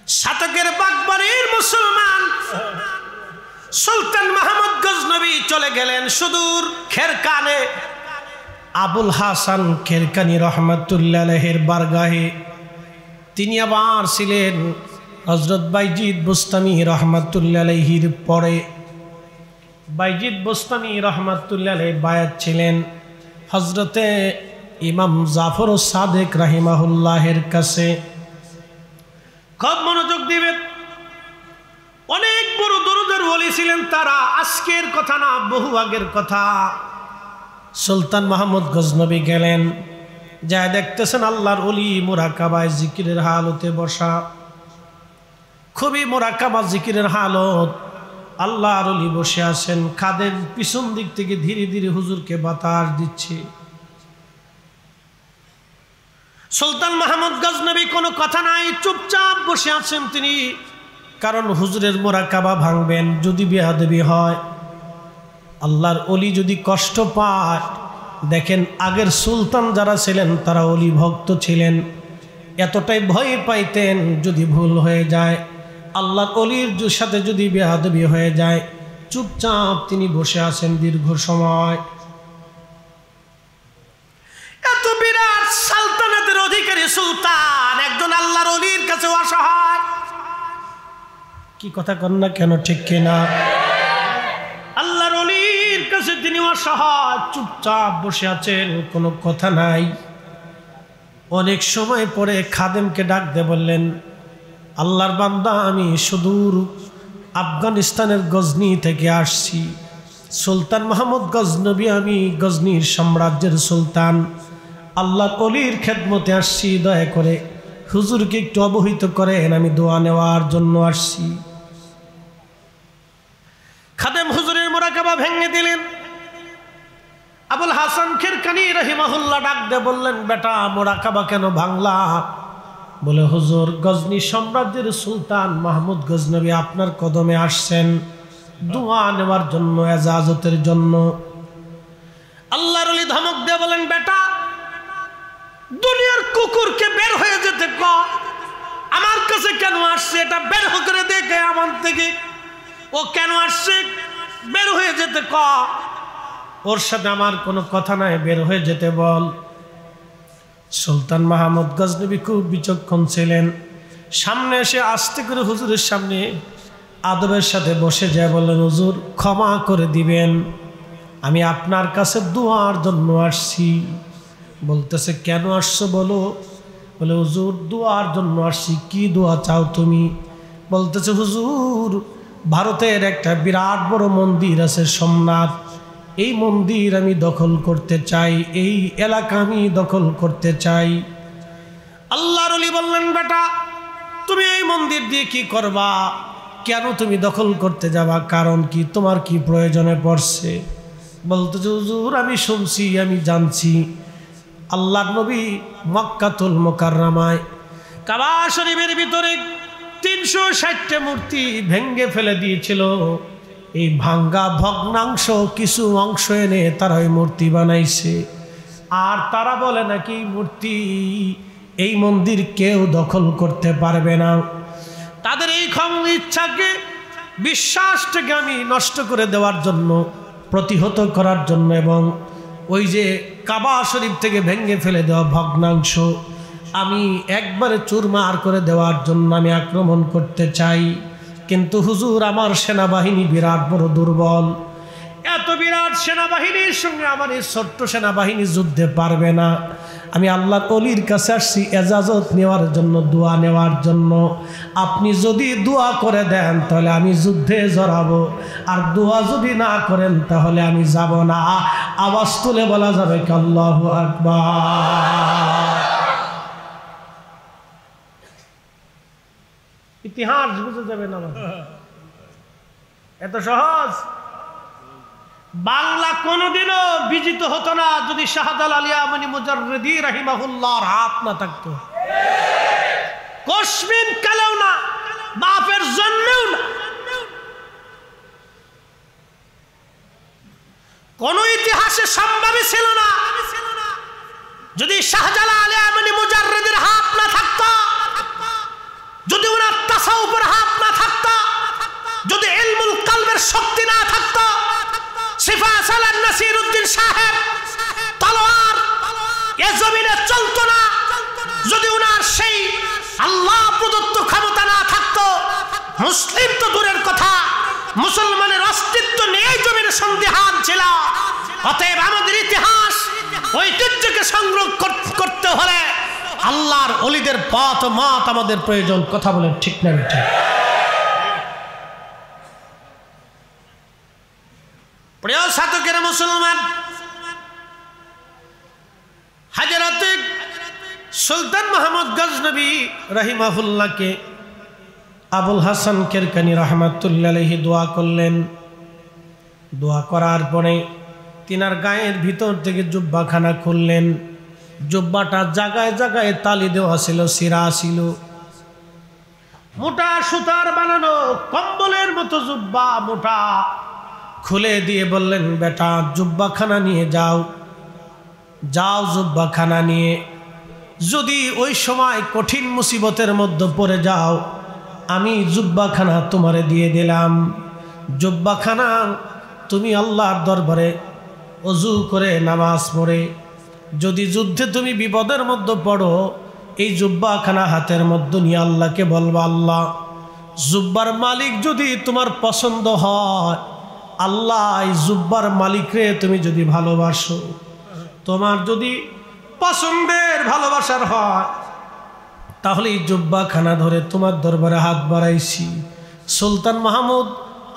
শতকের বাগবাড়ির মুসলমান সুলতান মাহমুদ গজনবী চলে গেলেন সুদূর খেরকানে। আবুল হাসান খেরকানি রহমাতুল্লাহ আলাইহির বারগাহে। তিনি আবার ছিলেন হযরত বাইজিদ বুস্তামি রহমাতুল্লাহ আলাইহির পরে। বাইজিদ বুস্তামি রহমাতুল্লাহ আলাইহি বায়াত ছিলেন হযরতে ইমাম জাফর সাদেক রাহিমাহুল্লাহের কাছে। খুব মনোযোগ দিবেন। অনেক বড় দরুদের ওলি ছিলেন তারা, আজকের কথা না, বহু আগের কথা। সুলতান মাহমুদ গজনবী গেলেন, যা দেখতেছেন আল্লাহর ওলি মুরাকাবায় জিকিরের হালতে বসা। খুবই মুরাকাবা জিকিরের হালত। আল্লাহর ওলি বসে আছেন, খাদেম পিছন দিক থেকে ধীরে ধীরে হুজুরকে বাতাস দিচ্ছে। সুলতান মাহমুদ গজনবী কোনো কথা নাই, চুপচাপ বসে আছেন তিনি। কারণ হুজুরের মুরাকাবা ভাঙবেন, যদি বেয়াদবি হয়, আল্লাহর ওলি যদি কষ্ট পায়। দেখেন আগের সুলতান যারা ছিলেন তারা ওলি ভক্ত ছিলেন, এতটাই ভয় পাইতেন যদি ভুল হয়ে যায়, আল্লাহর ওলির সাথে যদি বেয়াদবি হয়ে যায়। চুপচাপ তিনি বসে আছেন দীর্ঘ সময়। এত বিরাট সালতানাতের অধিকারী সুলতান একজন আল্লাহর ওলির কাছে অসহায়। কি কথা কন না কেন, ঠিক কিনা? আল্লাহর ওলির কাছে তিনি অসহায়, চুপচাপ বসে আছেন, কোনো কথা নাই। অনেক সময় পরে খাদেমকে ডাক দিয়ে বললেন, আল্লাহর বান্দা, আমি সুদূর আফগানিস্তানের গজনি থেকে আসছি। সুলতান মাহমুদ গজনবী, আমি গজনির সাম্রাজ্যের সুলতান, আল্লাহর ওলির খেদমতে আসছি। দয়া করে হুজুরকে একটু অবহিত করেন, আমি দোয়া নেওয়ার জন্য আসছি। খাদেম হুজুরের মুরাকাবা ভেঙে দিলেন। আবুল হাসান খেরকানি রাহিমাহুল্লাহ ডাক দিয়ে বললেন, বেটা মুরাকাবা কেন ভাঙলা? বলে, হুজুর, গজনি সাম্রাজ্যের সুলতান মাহমুদ গজনবী আপনার কদমে আসছেন দোয়া নেওয়ার জন্য, এজাজতের জন্য। আল্লাহর ওলি ধমক দিয়ে বলেন, বেটা দুনিয়ার কুকুরকে বের হয়ে যেতে ক, আমার কাছে কেন আসছে এটা বের করে দেখে আমার থেকে। ও কেন আসছে বের হয়ে যেতে ক, ওর সাথে আমার কোনো কথা নাই, বের হয়ে যেতে বল। সুলতান মাহমুদ গজনবী খুব বিচক্ষণ ছিলেন। সামনে এসে আস্তে করে হুজুরের সামনে আদবের সাথে বসে যায়, বললেন, হুজুর ক্ষমা করে দিবেন, আমি আপনার কাছে দোয়ার জন্য আসছি। বলতেছে, কেন আসছো বলো? বলে, হুজুর দোয়ার জন্য আসছি। কি দোয়া চাও তুমি? বলতেছে, হুজুর ভারতের একটা বিরাট বড় মন্দির আছে সোমনাথ, এই মন্দির আমি দখল করতে চাই, এই এলাকা আমি দখল করতে চাই। আল্লাহর ওলি বললেন, বেটা তুমি এই মন্দির দিয়ে কি করবা? কেন তুমি দখল করতে যাবা? কারণ কি? তোমার কি প্রয়োজনে পড়ছে? বলতেছে, হুজুর আমি শুনছি, আমি জানছি আল্লাহর নবী মক্কাতুল মুকাররমায় কাবা শরীফের ভিতরে 360টা মূর্তি ভেঙ্গে ফেলে দিয়েছিল। এই ভাঙ্গা ভগ্নাংশ কিছু অংশ এনে তারা ওই মূর্তি বানাইছে। আর তারা বলে নাকি মূর্তি, এই মন্দির কেউ দখল করতে পারবে না। তাদের এই ইচ্ছাকে, বিশ্বাসটাকে আমি নষ্ট করে দেওয়ার জন্য, প্রতিহত করার জন্য, এবং ওই যে কাবা শরীফ থেকে ভেঙ্গে ফেলে দেওয়া ভগ্নাংশ আমি একবারে চুরমার করে দেওয়ার জন্য আমি আক্রমণ করতে চাই। কিন্তু হুজুর আমার সেনাবাহিনী বিরাট বড় দুর্বল, এত বিরাট সেনাবাহিনীর সঙ্গে আমার এই ছোট্ট সেনাবাহিনী যুদ্ধে পারবে না। আমি আল্লাহর ওলির কাছে আসছি এজাজত নেওয়ার জন্য, দোয়া নেওয়ার জন্য। আপনি যদি দোয়া করে দেন তাহলে আমি যুদ্ধে জড়াবো, আর দোয়া যদি না করেন তাহলে আমি যাব না। আওয়াজ তুলে বলা যাবে কি আল্লাহু আকবার? ইতিহাস বুঝে যাবে না, এত সহজ। বাংলা কোনোদিনও বিজিত হতো না যদি শাহজালাল ইয়ামানি মুজাররিদি রাহিমাহুল্লাহর হাত না থাকতো। কসমিন কালেও না, বাপের জন্মেও না। কোন ইতিহাসে সম্ভবই ছিল না যদি শাহজালাল ইয়ামানি মুজাররিদির হাত না থাকতো, যদি ওনার উপর হাত না থাকতো, যদি ইলমুল কলবের শক্তি না থাকতো, সিফা সালান নাসিরউদ্দিন সাহেব তলোয়ার এ জমিনে চলতো না। যদি উনার সেই আল্লাহ প্রদত্ত ক্ষমতা না থাকতো, মুসলিম তো দূরের কথা, মুসলমানের অস্তিত্ব নিয়ে জমিনে সন্দিহান ছিল। অতএব আমাদের ইতিহাস ঐতিহ্যকে সংরক্ষণ করতে হলে আল্লাহর ওলিদের পথ মত আমাদের প্রয়োজন। কথা বলেন ঠিক না ঠিক? প্রিয় সাধকেরা মুসলমান, হযরত সুলতান মাহমুদ গজনবী রাহিমাহুল্লাহকে আবুল হাসান কিরকানি রাহমাতুল্লাহ আলাইহি দোয়া করলেন। দোয়া করার পরে তিনার গায়ের ভিতর থেকে জুব্বাখানা খুললেন। জুব্বাটা জায়গায় জায়গায় তালি দেওয়া ছিল, সিরা ছিল, মোটা সুতার বানানো কম্বলের মতো জুব্বা মোটা। খুলে দিয়ে বললেন, বেটা জুব্বাখানা নিয়ে যাও, যাও জুব্বাখানা নিয়ে, যদি ওই সময় কঠিন মুসিবতের মধ্যে পড়ে যাও, আমি জুব্বাখানা তোমারে দিয়ে দিলাম। জুব্বাখানা তুমি আল্লাহর দরবারে ওযু করে নামাজ পড়ে যদি যুদ্ধে তুমি বিপদের মধ্যে পড়ো, এই জুব্বাখানা হাতের মধ্যে নিয়ে আল্লাহকে বলবা, আল্লাহ জুব্বার মালিক যদি তোমার পছন্দ হয়, আল্লাহ এই জুব্বার মালিকরে তুমি যদি ভালোবাসো, তোমার যদি পছন্দের ভালোবাসার হয়, তাহলে এই জুব্বাখানা ধরে তোমার দরবারে হাত বাড়াইছি। সুলতান মাহমুদ,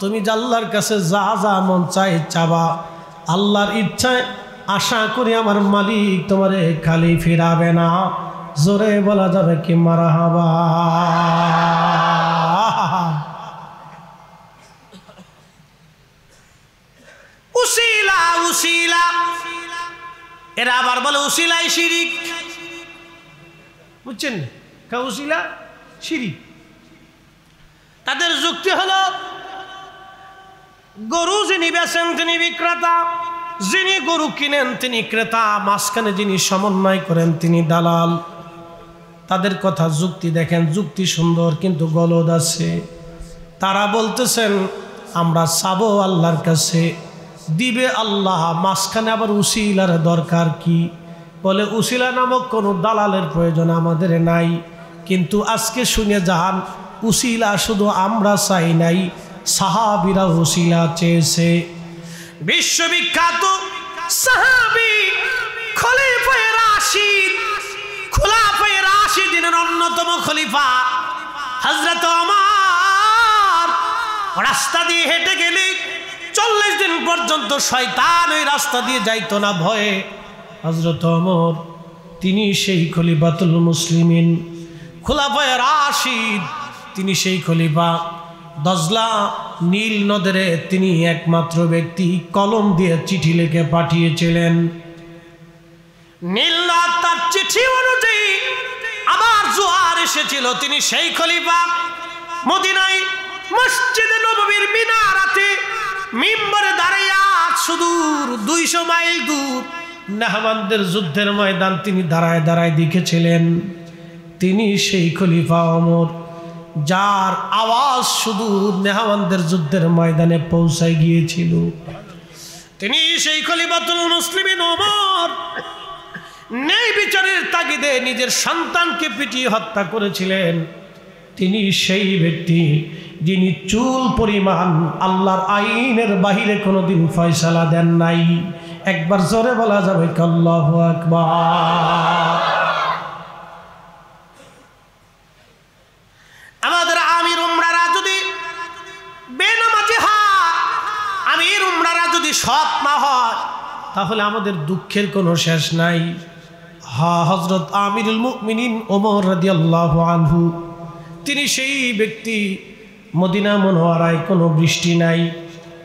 তুমি আল্লাহর কাছে যা যা মন চাই চাবা, আল্লাহর ইচ্ছায় আশা করি আমার মালিক তোমারে খালি ফিরাবে না। জোরে বলা যাবে কি মারহাবা? উসিলা উসিলা, এরা আবার বলে উসিলাই শিরিক। বুঝছেন? উসিলা শিরিক। তাদের যুক্তি হলো, গরু যিনি বেচেন তিনি বিক্রেতা, যিনি গরু কিনেন তিনি ক্রেতা, মাঝখানে যিনি সমন্বয় করেন তিনি দালাল। তাদের কথা যুক্তি দেখেন, যুক্তি সুন্দর কিন্তু গলদ আছে। তারা বলতেছেন আমরা চাবো আল্লাহর কাছে, দিবে আল্লাহ, মাঝখানে আবার উসিলার দরকার কি? বলে উসিলা নামক কোনো দালালের প্রয়োজন আমাদের নাই। কিন্তু আজকে শুনে যান, উসিলা শুধু আমরা চাই নাই, সাহাবীরা উসিলা চেয়েছে। বিশ্ববিখ্যাত সাহাবী খলিফায়ে রাশিদ, খোলাফায়ে রাশিদিনের অন্যতম খলিফা হযরত ওমর রাস্তা দিয়ে হেঁটে গেলে 40 দিন পর্যন্ত শয়তান ওই রাস্তা দিয়ে যাইতো না ভয়ে। হযরত ওমর তিনি সেই খলিফাতুল মুসলিমিন, খোলাফায়ে রাশিদ, তিনি সেই খলিফা। দজলা নীল নদরে তিনি একমাত্র ব্যক্তি কলম দিয়ে চিঠি লিখে পাঠিয়েছিলেন। নীল নদ তার চিঠি অনুযায়ী আবার জোয়ার এসেছিল। তিনি সেই খলিফা। মদিনায় মসজিদে নববীর মিনারাতে মিম্বরে দাঁড়াইয়া সুদূর 200 মাইল দূর নাহমানদের যুদ্ধের ময়দান তিনি দাঁড়ায় দাঁড়ায় দেখেছিলেন। তিনি সেই খলিফা ওমর, যার আওয়াজ শুধু নেহাওয়ানদের যুদ্ধের ময়দানে পৌঁছায় গিয়েছিল। তিনি সেই খলিফাতুল মুসলিমিন ওমর ন্যায় বিচারের তাগিদে নিজের সন্তানকে পিটিয়ে হত্যা করেছিলেন। তিনি সেই ব্যক্তি যিনি চুল পরিমাণ আল্লাহর আইনের বাহিরে কোনোদিন ফয়সালা দেন নাই। একবার জোরে বলা যাবে আল্লাহু আকবার। আমাদের আমির উমরারা যদি বেনামাজি হয়, আমির উমরারা যদি সৎ না হয়, তাহলে আমাদের দুঃখের কোনো শেষ নাই। হযরত আমিরুল মুমিনিন ওমর রাদিয়াল্লাহু আনহু, তিনি সেই ব্যক্তি। মদিনা মুনওয়ারায় কোনো বৃষ্টি নাই,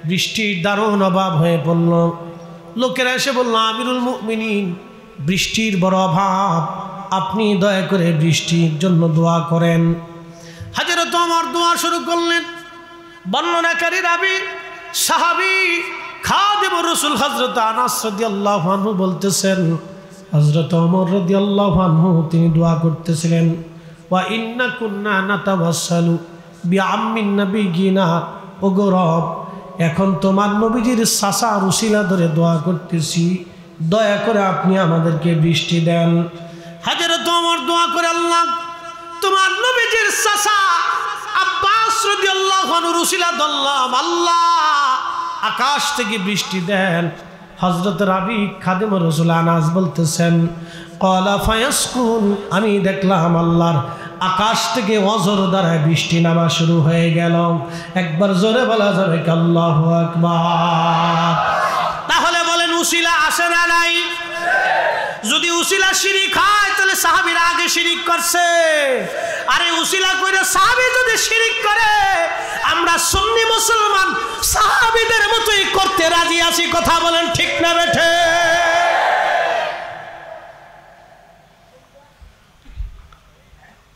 বৃষ্টির দারুণ অভাব হয়ে পড়ল। লোকেরা এসে বলল, আমিরুল মুমিনিন বৃষ্টির বড় অভাব, আপনি দয়া করে বৃষ্টির জন্য দোয়া করেন। হযরত ওমর দোয়া শুরু করলেন। বর্ণনাকারী রাবী সাহাবী খাদিমুর রাসূল হযরত আনাস রাদিয়াল্লাহু আনহু বলতেছেন, হযরত ওমর রাদিয়াল্লাহু আনহু তিনি দোয়া করতেছিলেন। ওয়া ইন্না কুন্না নাতাওয়াসসালু বিআম্মিন নাবিয়িনা। ওগো রব, এখন তোমার নবীজির চাচার উসিলা ধরে দোয়া করতেছি, দয়া করে আপনি আমাদেরকে বৃষ্টি দেন। হযরত ওমর দোয়া করে, আল্লাহ তোমার নবীজির চাচা আব্বাস রাদিয়াল্লাহু আনহুর উসিলা ধরলাম, আল্লাহ আকাশ থেকে বৃষ্টি দেন। হযরত রাবি খাদিম রাসূল আনাস বলতেছেন, ক্বালা ফায়াসকুন, আমি দেখলাম আল্লাহর আকাশ থেকে অজর দ্বারা বৃষ্টি নামা শুরু হয়ে গেল। একবার জোরে বলা যাবে কি আল্লাহু আকবার? তাহলে বলেন উসিলা আসে না নাই? যদি উসিলা শিরিক হয় তাহলে সাহাবীরা আগে শিরিক করছে। আরে উসিলা কইরা সাহাবী যদি শিরিক করে, আমরা সুন্নি মুসলমান সাহাবীদের মতোই করতে রাজি আছি। কথা বলেন ঠিক না বেঠে?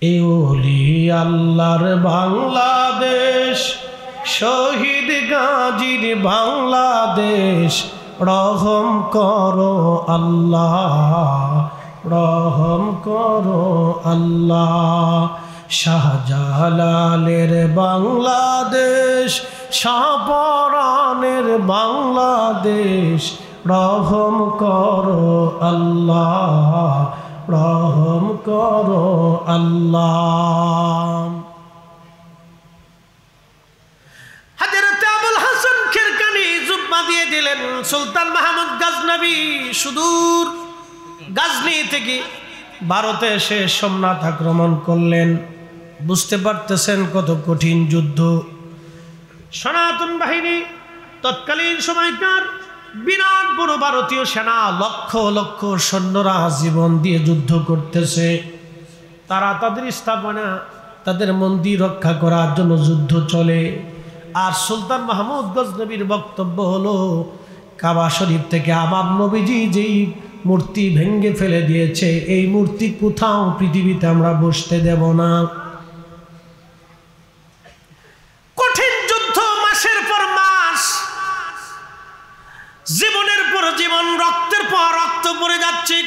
এই ওলি আল্লাহর বাংলাদেশ, শহীদ গাজীর বাংলাদেশ, রহম করো আল্লাহ, রহম করো আল্লাহ। শাহজালালের বাংলাদেশ, শাহপরানের বাংলাদেশ, রহম করো আল্লাহ, রহম করো আল্লাহ। হযরত আবুল হাসান খিরকানি জুব্বা দিয়ে দিলেন। সুলতান মাহমুদ গজনবী সুদূর গজনি থেকে ভারতে এসে সোমনাথ আক্রমণ করলেন। বুঝতে পারতেছেন কত কঠিন যুদ্ধ। সনাতন বাহিনী তৎকালীন সময়কার বিরাট বড় ভারতীয় সেনা, লক্ষ লক্ষ সৈন্যরা জীবন দিয়ে যুদ্ধ করতেছে। তারা তাদের স্থাপনা, তাদের মন্দির রক্ষা করার জন্য যুদ্ধ চলে। আর সুলতান মাহমুদ গজনবীর বক্তব্য হলো, কাবা শরীফ থেকে আমার নবীজি যেই মূর্তি ভেঙে ফেলে দিয়েছে, এই মূর্তি কোথাও পৃথিবীতে আমরা বসতে দেব না। কঠিন যুদ্ধ, মাসের পর মাস, জীবনের পর জীবন, রক্তের পর রক্ত পড়ে যাচ্ছে।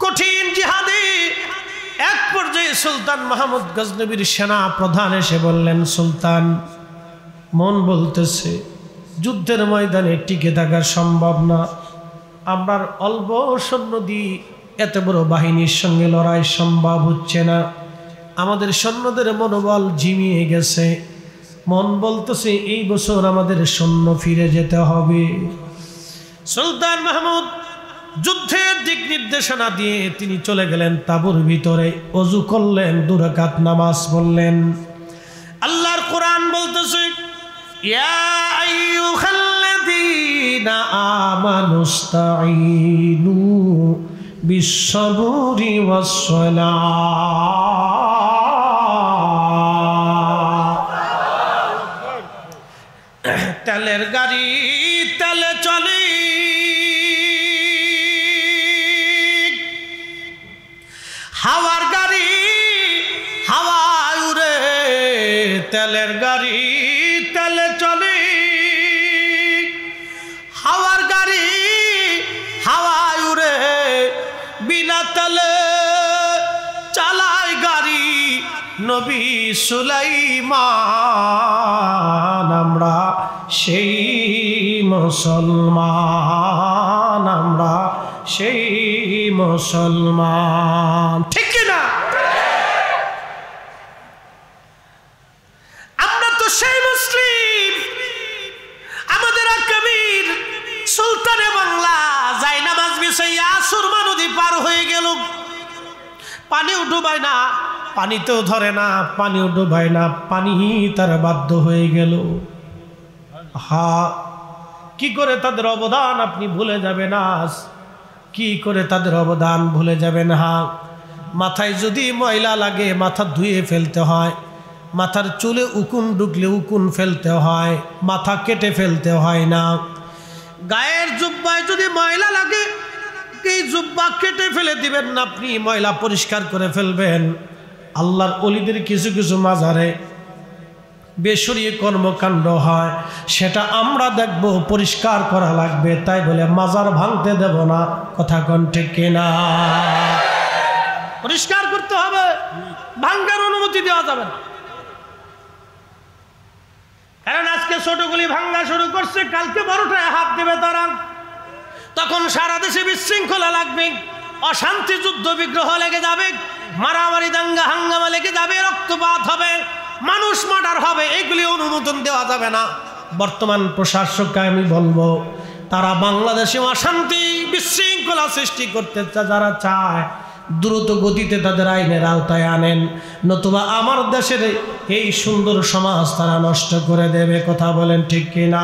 কঠিন জিহাদে এক পর্যায়ে সুলতান মাহমুদ গজনবীর সেনা প্রধান এসে বললেন, সুলতান, মন বলতেছে যুদ্ধের ময়দানে টিকে থাকা সম্ভব না। আমরা অল্প সৈন্য দিয়ে এত বড় বাহিনীর সঙ্গে লড়াই সম্ভব হচ্ছে না। আমাদের সৈন্যদের মনোবল ঝিমিয়ে গেছে। মন বলতেছে এই বছর আমাদের সৈন্য ফিরে যেতে হবে। সুলতান মাহমুদ যুদ্ধের দিক নির্দেশনা দিয়ে তিনি চলে গেলেন তাঁবুর ভিতরে, ওযু করলেন, 2 রাকাত নামাজ পড়লেন। আল্লাহর কোরআন বলতেছে, ইয়া আইয়ুহাল্লাযীনা আমানুস্তাঈনু বিস-সাবরি ওয়াস-সালাহ। তেলের গাড়ি তেলে চলে, হাওয়ার গাড়ি হাওয়ায় উড়ে, তেলের গাড়ি তেলে চলে, হাওয়ার গাড়ি হাওয়ায় উড়ে, বিনা তেলে চালায় গাড়ি নবী সুলাইমান। আমরা সেই মুসলমান, আমরা সেই মুসলমান, ঠিক কিনা? আমরা তো সেই মুসলিম। আমাদের কবির সুলতানে বাংলা যাই নামাজ বিছাইয়া সুরমা নদী পার হয়ে গেল। পানিও ডুবায় না, পানিতেও ধরে না, পানিও ডুবায় না, পানি তারা বাধ্য হয়ে গেল। হা, কি করে তাদের অবদান আপনি ভুলে যাবেন? আজ কি করে তাদের অবদান ভুলে যাবেন? হা, মাথায় যদি ময়লা লাগে মাথা ধুয়ে ফেলতে হয়, মাথার চুলে উকুন ঢুকলে উকুন ফেলতে হয়, মাথা কেটে ফেলতে হয় না। গায়ের জুব্বায় যদি ময়লা লাগে এই জুব্বা কেটে ফেলে দিবেন না, আপনি ময়লা পরিষ্কার করে ফেলবেন। আল্লাহর ওলিদের কিছু কিছু মাজারে বেশরীয় কর্মকাণ্ড হয়, সেটা আমরা দেখব, পরিষ্কার করা লাগবে। তাই বলে মাজার ভাঙতে দেব না। কথা কোন ঠিক কিনা? পরিষ্কার করতে হবে। ভাঙ্গার অনুমতি দেওয়া যাবে না। কারণ আজকে ছোটগুলি ভাঙ্গা শুরু করছে, কালকে বড়টায় হাত দেবে তারা, তখন সারা দেশে বিশৃঙ্খলা লাগবে, অশান্তি যুদ্ধ বিগ্রহ লেগে যাবে, মারামারি দাঙ্গা হাঙ্গামা লেগে যাবে, রক্তপাত হবে, মানুষ মার্ডার হবে। এগুলি অনুমোদন দেওয়া যাবে না। বর্তমান প্রশাসককে আমি বলবো, তারা বাংলাদেশে অশান্তি বিশৃঙ্খলা সৃষ্টি করতে যারা চায়, দ্রুত গতিতে তাদের আইনের আওতায় আনেন, নতুবা আমার দেশের এই সুন্দর সমাজ তারা নষ্ট করে দেবে। কথা বলেন ঠিক কিনা?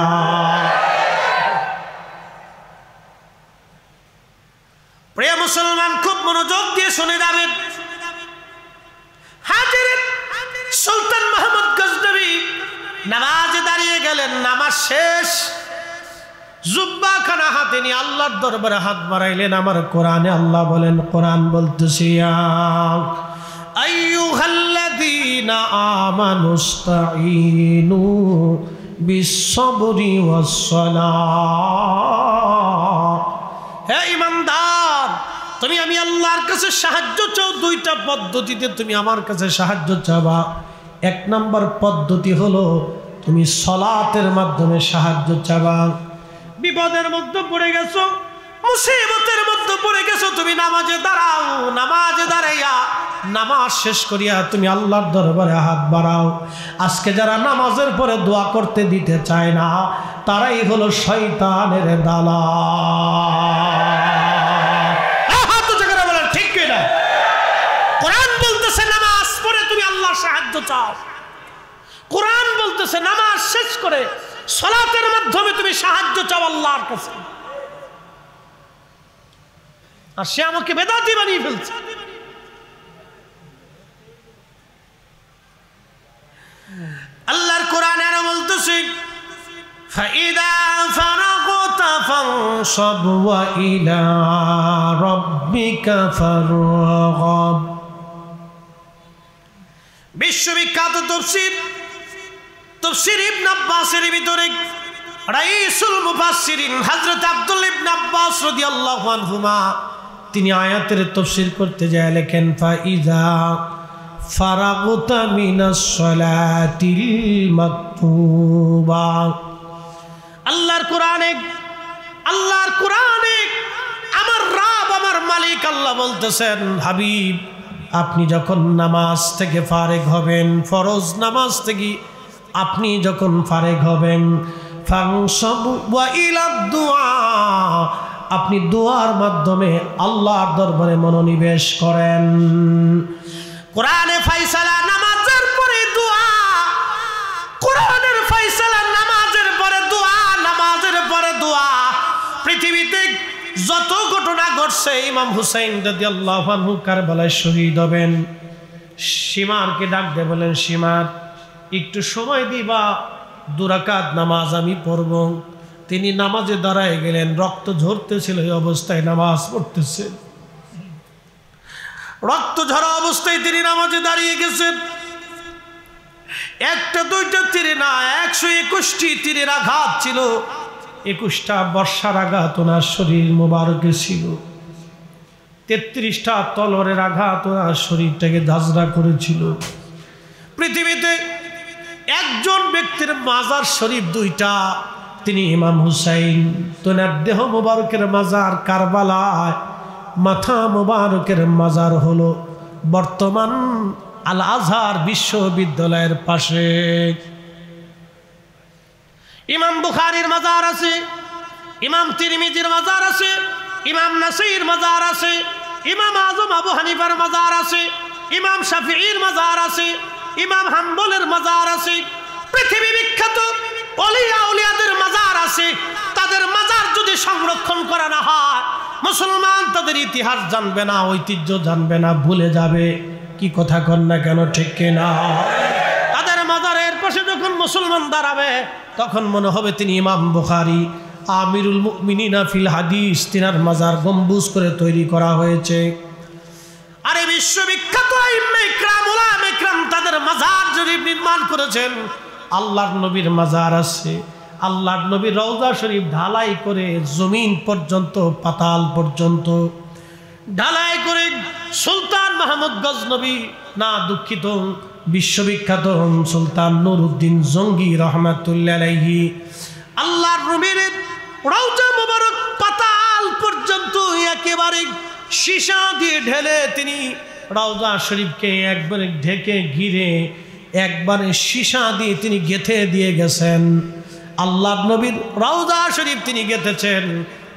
প্রিয় মুসলমান, খুব মনোযোগ দিয়ে শুনে যাবেন। হাজির সুলতান মাহমুদ গজনবী নামাজে দাঁড়িয়ে গেলেন, নামাজ শেষ, জুব্বা খানা হাতে নিয়ে আল্লাহর দরবারে হাত বাড়াইলেন। আমার কোরআনে আল্লাহ বলেন, কোরআন বলতেছি, আইয়ুহাল্লাযীনা আমানুস্তাঈনু বিস-সাবরি ওয়াস-সালাহ। হে ঈমানদার, তুমি আমি আল্লাহর কাছে সাহায্য চাও। দুইটা পদ্ধতিতে তুমি আমার কাছে সাহায্য চাবা। এক নম্বর পদ্ধতি হলো তুমি সালাতের মাধ্যমে সাহায্য চাবা। বিপদের মধ্যে পড়ে গেছো, মুসিবতের মধ্যে পড়ে গেছো, তুমি নামাজে দাঁড়াও, নামাজে দাঁড়াইয়া নামাজ শেষ করিয়া তুমি আল্লাহর দরবারে হাত বাড়াও। আজকে যারা নামাজের পরে দোয়া করতে দিতে চায় না, তারাই হলো শয়তানের দালাল। ঠিক কিনা? কোরআন বলতেছে নামাজ পড়ে তুমি আল্লাহর সাহায্য চাও। কোরআন বলতেছে নামাজ শেষ করে সালাতের মাধ্যমে তুমি সাহায্য চাও আল্লাহর কাছে। আর সে আমাকে বেদাতি বানিয়ে ফেলছে। আল্লাহর কোরআন আরো বলতেছে, ফাইদা ফারাগতা ফানসাব ওয়া ইলা রাব্বিকা ফারগাব। বিশ্ববিখ্যাত তাফসীর ইবনে আব্বাসের ভিতরে রাইসুল মুফাসসিরিন হযরত আব্দুল্লাহ ইবনে আব্বাস রাদিয়াল্লাহু আনহুমা তিনি আয়াতের তাফসীর করতে যায় লেখেন, ফাইযা ফারাগতা মিনাস সালাতিল মাকতুবা। আল্লাহর কোরআনে আমার রব, আমার মালিক আল্লাহ বলতেছেন, হাবিব আপনি যখন নামাজ থেকে ফারেগ হবেন, ফরজ নামাজ থেকে আপনি যখন ফারেগ হবেন, ফানসাবু ওয়া ইলা দুআ, আপনি দোয়ার মাধ্যমে আল্লাহর দরবারে মনোনিবেশ করেন। কোরআনে ফায়সালা নামাজের পরে দোয়া, কোরআনের ফায়সালা নামাজের পরে দোয়া, নামাজের পরে দোয়া। পৃথিবীতে যত ঘটনা ঘটছে, ইমাম হুসাইন রাদিয়াল্লাহু আনহু কারবালায় শহীদ হবেন, সীমারকে ডাক দিয়ে বলেন, সীমার একটু সময় দিবা, 2 রাকাত নামাজ আমি পড়ব। তিনি নামাজে দাঁড়ায় গেলেন, রক্ত ঝরতেছিল, এই অবস্থায় নামাজ পড়তেছেন। রক্ত ঝরা অবস্থায় তিনি নামাজে দাঁড়িয়ে গেছেন। একটা দুইটা তীরে না, 121টি তীরের আঘাত ছিল। 21টা বর্ষার আঘাত ওনার শরীর মোবারকে ছিল। 33টা তলোয়ারের আঘাত ওনার শরীরটাকে ঝাঁঝরা করেছিল। পৃথিবীতে একজন ব্যক্তির মাজার শরীফ 2টা, তিনি ইমাম হুসাইন। তোনার দেহ মোবারকের মাজার কারবালায়, মাথা মোবারকের মাজার হলো বর্তমান আল আজহার বিশ্ববিদ্যালয়ের পাশে। ইমাম বুখারীর মাজার আছে, ইমাম তিরমিজির মাজার আছে, ইমাম নাসাইর মাজার আছে, ইমাম আজম আবু হানিফার মাজার আছে, ইমাম শাফিঈর মাজার আছে, ইমাম হাম্বলের মাজার আছে। পৃথিবী বিখ্যাত ওলিয়া উলিয়াদের মাজার আছে। তাদের মাজার যদি সংরক্ষণ করা না হয়, মুসলমান তাদের ইতিহাস জানবে না, ঐতিহ্য জানবে না, ভুলে যাবে। কি কথা কন না কেন, ঠিক কিনা? তাদের মাজারের পাশে যখন মুসলমান দাঁড়াবে, তখন মনে হবে তিনি ইমাম বুখারী, আমিরুল মুমিনিনা ফিল হাদিস। তিনার মাজার গম্বুজ করে তৈরি করা হয়েছে। আরে বিশ্ববিখ্যাত আইম্মে ইকরাম, উলামা ইকরাম তাদের মাজার শরীফ নির্মাণ করেছেন। আল্লাহর নবীর মাজার আছে, আল্লাহর নবীর রওজা শরীফ ঢালাই করে জমিন পর্যন্ত, পাতাল পর্যন্ত ঢালাই করে সুলতান মাহমুদ গজনবী, না দুঃখিত, বিশ্ববিখ্যাত সুলতান নুরউদ্দিন জঙ্গি রহমাতুল্লাহ আলাইহি, আল্লাহর নবীর রওজা মোবারক পাতাল পর্যন্ত একেবারে সীসা দিয়ে ঢেলে তিনি রওজা শরীফকে একবারে ঢেকে ঘিরে একবারে সীসা দিয়ে তিনি গেঁথে দিয়ে গেছেন। আল্লাহর নবীর রওজা শরীফ তিনি গেঁথেছেন।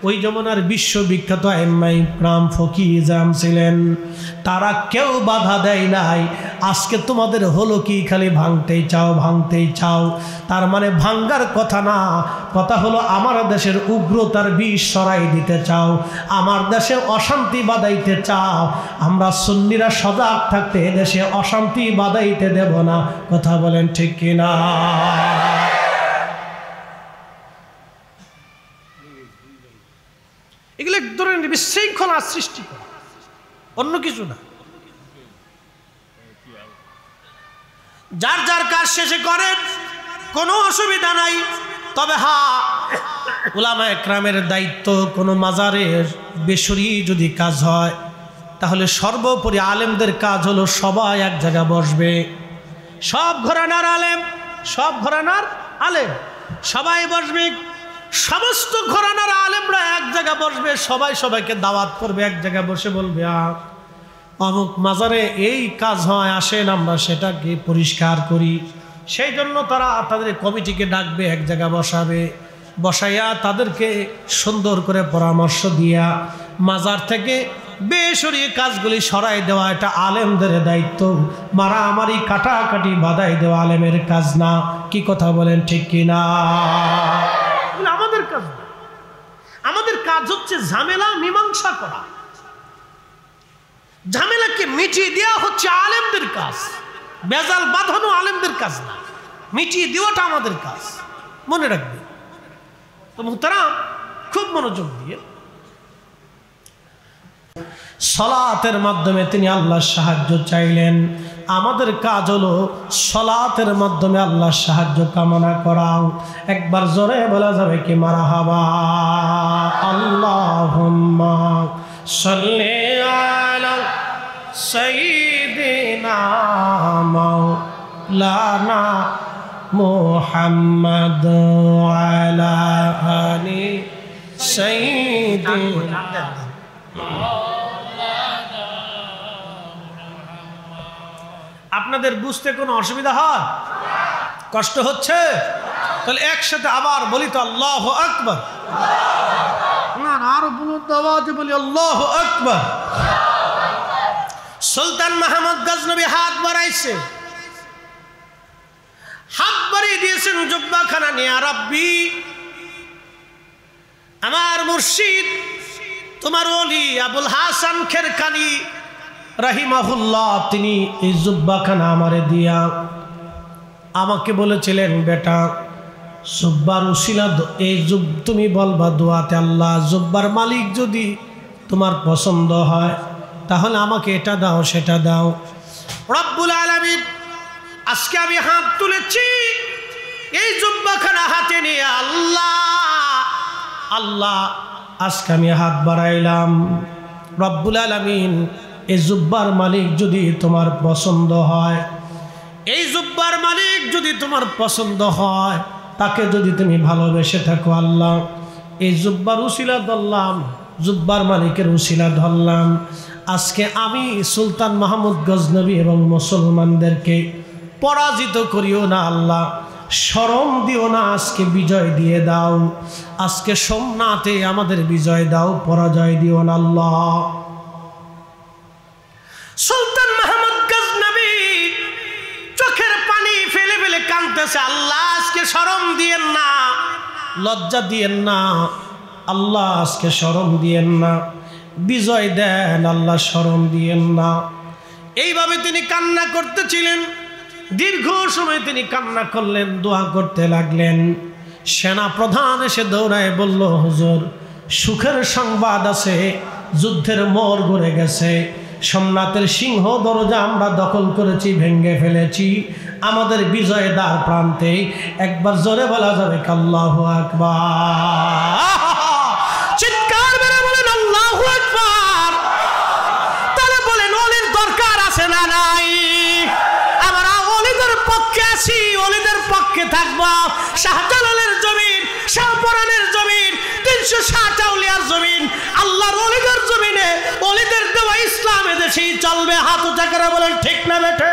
ওই জমানার বিশ্ববিখ্যাত আইম্মায়ে ইকরাম ফকিহ-ই-আযম ছিলেন, তারা কেউ বাধা দেয় নাই। আজকে তোমাদের হলো কি, খালি ভাঙতেই চাও, ভাঙতেই চাও। তার মানে ভাঙ্গার কথা না, কথা হলো আমার দেশের উগ্রতার বিষ সরাই দিতে চাও, আমার দেশে অশান্তি বাঁধাইতে চাও। আমরা সুন্নিরা সজাগ থাকতে দেশে অশান্তি বাঁধাইতে দেব না। কথা বলেন ঠিক কিনা? এগুলো এক ধরনের বিশৃঙ্খলা সৃষ্টি করে, অন্য কিছু না। যার যার কাজ শেষে করেন, কোনো অসুবিধা নাই। তবে হ্যাঁ, উলামায়ে কেরামের দায়িত্ব, কোনো মাজারের বেসরি যদি কাজ হয়, তাহলে সর্বোপরি আলেমদের কাজ হলো সবাই এক জায়গায় বসবে। সব ঘরানার আলেম, সব ঘরানার আলেম সবাই বসবে। সমস্ত ঘরানার আলেমরা এক জায়গায় বসবে, সবাই সবাইকে দাওয়াত করবে, এক জায়গায় বসে বলবে অমুক মাজারে এই কাজ হয়, আসেন আমরা সেটাকে পরিষ্কার করি। সেই জন্য তারা তাদের কমিটিকে ডাকবে, এক জায়গায় বসাবে, বসাইয়া তাদেরকে সুন্দর করে পরামর্শ দিয়া মাজার থেকে বেসরকারি কাজগুলি সরাই দেওয়া এটা আলেমদের দায়িত্ব। মারামারি কাটাকাটি বাধাই দেওয়া আলেমের কাজ না। কি কথা বলেন ঠিক কিনা? আমাদের কাজ না, আমাদের কাজ হচ্ছে ঝামেলা মীমাংসা করা। ঝামেলাকে মিটিয়ে দেওয়া হচ্ছে আলেমদের কাজ, বেজাল বাঁধানো আলেমদের কাজ না, মিটিয়ে দেওয়াটা আমাদের কাজ। মনে রাখবে তো মুহতারাম, খুব মনোযোগ দিয়ে। সালাতের মাধ্যমে তিনি আল্লাহর সাহায্য চাইলেন। আমাদের কাজ হলো সালাতের মাধ্যমে আল্লাহর সাহায্য কামনা করা। একবার জোরে বলা যাবে কি মারহাবা? আল্লাহুম্মা সাল্লি আলা সাইয়্যিদিনা মাওলানা মুহাম্মদ ওয়া আলা আলি সাইয়্যিদিনা। আপনাদের বুঝতে কোনো অসুবিধা হয়, কষ্ট হচ্ছে? তাহলে একসাথে আবার বলি তো আল্লাহু আকবার। না আরো বুলন্দ আওয়াজে বলি আল্লাহু আকবার। সুলতান মাহমুদ গজনবী হাত বাড়াইছে, হাত বাড়িয়ে দিয়েছেন জুব্বাখানা নিয়ে। রাব্বি, আমার মুর্শিদ, তোমার ওলি আবুল হাসান খেরকানি রাহিমাহুল্লাহ, তিনি এই জুব্বাখানা আমারে দিয়া আমাকে বলেছিলেন, বেটা জুব্বার উসিলা এই তুমি বলবা দোয়াতে আল্লাহ জুব্বার মালিক যদি তোমার পছন্দ হয় তাহলে আমাকে এটা দাও সেটা দাও। রব্বুল আলামিন, আজকে আমি হাত তুলেছি এই জুব্বাখানা হাতে নিয়ে, আল্লাহ আল্লাহ আজকে আমি হাত বাড়াইলাম। রব্বুল আলামিন, এই জুব্বার মালিক যদি তোমার পছন্দ হয়, এই জুব্বার মালিক যদি তোমার পছন্দ হয়, তাকে যদি তুমি ভালোবেসে থাকো আল্লাহ, এই জুব্বার উসিলা ধরলাম, জুব্বার মালিকের উসিলা ধরলাম। আজকে আমি সুলতান মাহমুদ গজনবী এবং মুসলমানদেরকে পরাজিত করিও না আল্লাহ, শরম দিও না, আজকে বিজয় দিয়ে দাও। আজকে সোমনাথে আমাদের বিজয় দাও, পরাজয় দিও না আল্লাহ। সুলতান মাহমুদ গজনবী চোখের পানি ফেলে ফেলে কাঁদতেছে, আল্লাহ আজকে শরম দিয়েন না, লজ্জা দিয়েন না আল্লাহ, আজকে শরম দিয়েন না, বিজয় দেন আল্লাহ, শরম দিয়েন না। এইভাবে তিনি কান্না করতেছিলেন, দীর্ঘ সময় তিনি কান্না করলেন, দোয়া করতে লাগলেন। সেনা প্রধান এসে দৌড়ায় বলল, হুজুর সুখের সংবাদ আছে, যুদ্ধের মোড় ঘুরে গেছে, সোমনাথের সিংহ দরজা আমরা দখল করেছি, ভেঙে ফেলেছি, আমাদের বিজয় দ্বার প্রান্তে। একবার জোরে বলা যাবে আল্লাহু আকবার, চিৎকার মেরে বলেন আল্লাহু আকবার। পক্ষে আছি, ওলিদের পক্ষে থাকবো। শাহজালালের জমিন, শাহপরানের জমিন, 360 আউলিয়ার জমিন, আল্লাহর ওলিদের জমিনে ওলিদের দেওয়া ইসলাম এদেশেই চলবে। হাত উঁচা করে বলেন ঠিক না বেঠে?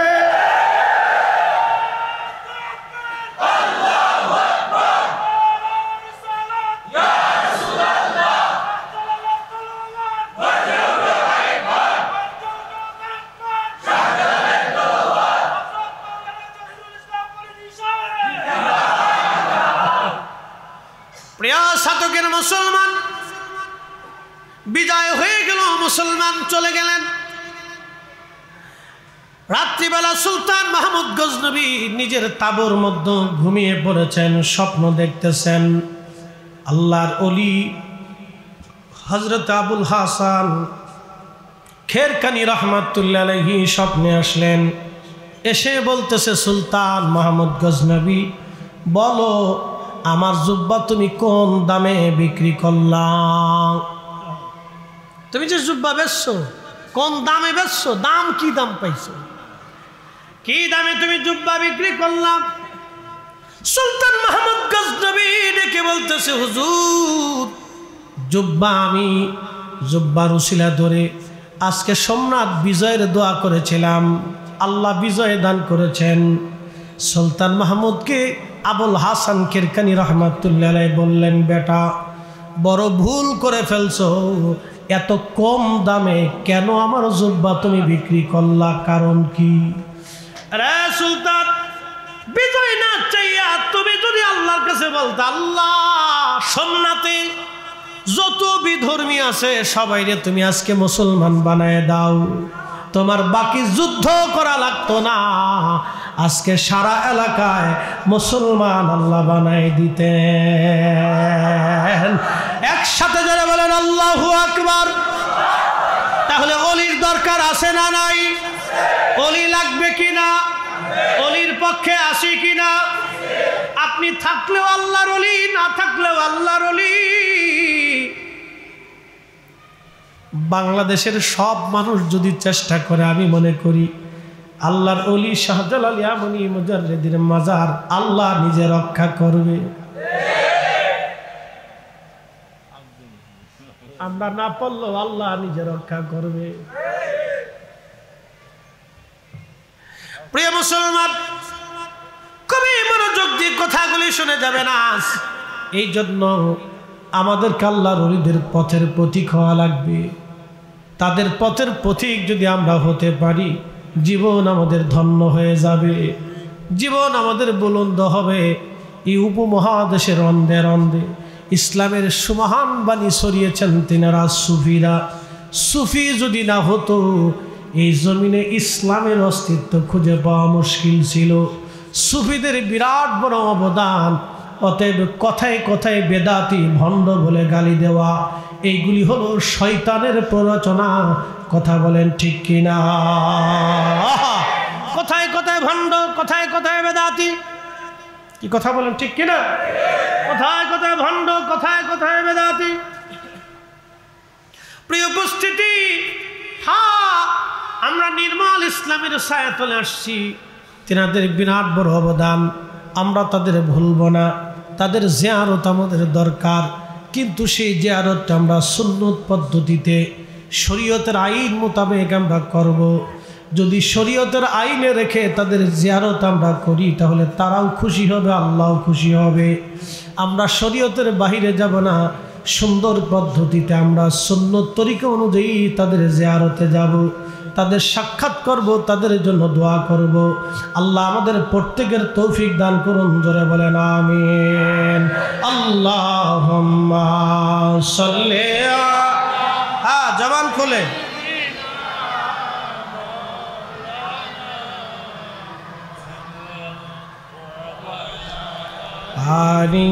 প্রিয় সাধকের মুসলমান, বিজয় হয়ে গেল, মুসলমান চলে গেলেন। রাত্রিবেলা সুলতান মাহমুদ গজনবী নিজের তাঁবুর মধ্যে ঘুমিয়ে পড়েছেন, স্বপ্ন দেখতেছেন। আল্লাহর ওলি হযরত আবুল হাসান খেরকানি রহমাতুল্লাহ আলাইহি স্বপ্নে আসলেন। এসে বলতেছে, সুলতান মাহমুদ গজনবী, বলো আমার জুব্বা তুমি কোন দামে বিক্রি করলা? তুমি যে জুব্বা বেচছো, কোন দামে বেচছো? দাম কি দাম পাইছো? কি দামে তুমি জুব্বা বিক্রি করলা? সুলতান মাহমুদ গজনবী ডেকে বলতেছে, হুজুর, জুব্বা আমি জুব্বার উসিলা ধরে আজকে সম্রাট বিজয়ের দোয়া করেছিলাম, আল্লাহ বিজয় দান করেছেন। সুলতান মাহমুদকে আবুল হাসান খেরকানি রহমাতুল্লাহ আলাইহি বললেন, বেটা বড় ভুল করে ফেলছো, এত কম দামে কেন আমার জুব্বা তুমি বিক্রি করলা? কারণ কি? আরে সুলতান, বিজয় না চাইয়া তুমি যদি আল্লাহর কাছে বলতে, আল্লাহ সোমনাথে যত বিধর্মী আছে সবাইরে তুমি আজকে মুসলমান বানায় দাও, তোমার বাকি যুদ্ধ করা লাগতো না, আজকে সারা এলাকায় মুসলমান আল্লাহ বানাই দিতেন। একসাথে যারা বলেন আল্লাহু আকবার। তাহলে অলির দরকার আছে না নাই? অলি লাগবে কিনা? অলির পক্ষে আসি কিনা? আপনি থাকলেও আল্লাহর অলি, না থাকলেও আল্লাহর অলি। বাংলাদেশের সব মানুষ যদি চেষ্টা করে, আমি মনে করি আল্লাহর অলি শাহজালাল ইয়ামানি মুজাররিদের মাজার আল্লাহ নিজে রক্ষা করবে। আমরা না পারলেও আল্লাহ নিজে রক্ষা করবে। প্রিয় মুসলমান, খুবই মনোযোগ দিয়ে কথাগুলি শুনে যাবে না। এই জন্য আমাদেরকে আল্লাহর ওলিদের পথের পথিক হওয়া লাগবে। তাদের পথের পথিক যদি আমরা হতে পারি, জীবন আমাদের ধন্য হয়ে যাবে, জীবন আমাদের বুলন্দ হবে। এই উপমহাদেশের অন্ধে অন্ধে ইসলামের সুমহান বাণী ছড়িয়েছেন তিনারা সুফিরা। সুফি যদি না হতো এই জমিনে ইসলামের অস্তিত্ব খুঁজে পাওয়া মুশকিল ছিল। সুফিদের বিরাট বড় অবদান। অতএব কথায় কথায় বেদাতি ভণ্ড বলে গালি দেওয়া, এইগুলি হলো শয়তানের প্ররোচনা। কথা বলেন ঠিক কিনা? কথায় কথায় ভণ্ড, কথায় কথায় বেদাতি, কি কথা বলেন ঠিক কিনা? কথায় কথায় ভণ্ড, কথায় কথায় বেদাতি। প্রিয় উপস্থিতি, হ্যাঁ, আমরা নির্মল ইসলামের ছায়াতলে আসছি। তেনাদের বিরাট বড় অবদান, আমরা তাদের ভুলব না। তাদের জিয়ারত আমাদের দরকার, কিন্তু সেই জিয়ারতটা আমরা সুন্নত পদ্ধতিতে শরীয়তের আইন মোতাবেক আমরা করব। যদি শরীয়তের আইনে রেখে তাদের জিয়ারত আমরা করি, তাহলে তারাও খুশি হবে, আল্লাহও খুশি হবে। আমরা শরীয়তের বাহিরে যাব না, সুন্দর পদ্ধতিতে আমরা সুন্নত তরিকা অনুযায়ী তাদের জিয়ারতে যাব, তাদের সাক্ষাৎ করব, তাদের জন্য দোয়া করব। আল্লাহ আমাদের প্রত্যেকের তৌফিক দান করুন, জোরে বলেন আমিন। আল্লাহুম্মা সাল্লি আলা, হ্যাঁ জবান খোলে, আলি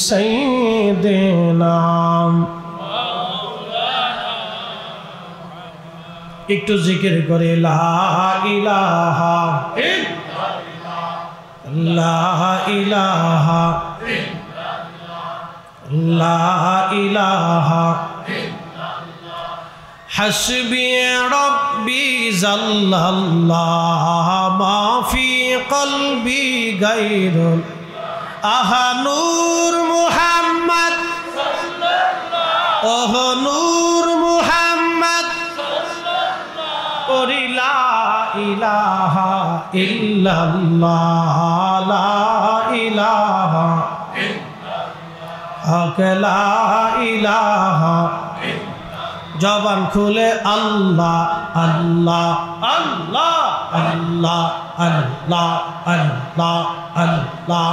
সাইয়্যিদিনা। একটু জিকির করে লা ইলাহা ইল্লাল্লাহ, লা ইলাহা ইল্লাল্লাহ, লা ইলাহা ইল্লাল্লাহ, হাসবি রাব্বি জাল্লাল্লাহ মা ফি কলবি গায়রুল আহা নূর মুহাম্মদ ওহ নূর মুহাম্মদ ওরি লা ইলাহা ইল্লাল্লাহ লা ইলাহা হক লা ইলাহা জবান খুলে আল্লাহ আল্লাহ আল্লাহ আল্লাহ আল্লাহ আল্লাহ আল্লাহ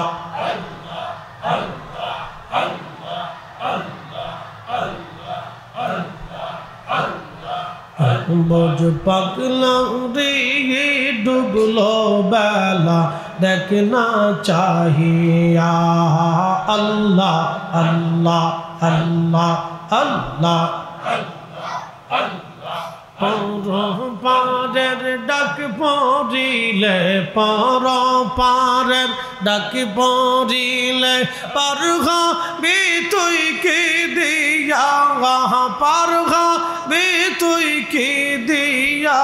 বোঝ পাগলা রে ডুবলো বেলা দেখনা চাহিয়া আল্লাহ আল্লাহ আল্লাহ আল্লাহ পারের ডাক পড়িলে পারের ডাক পড়িলে পার হবি তুই কি দিয়া পার হবি তুই কি দিয়া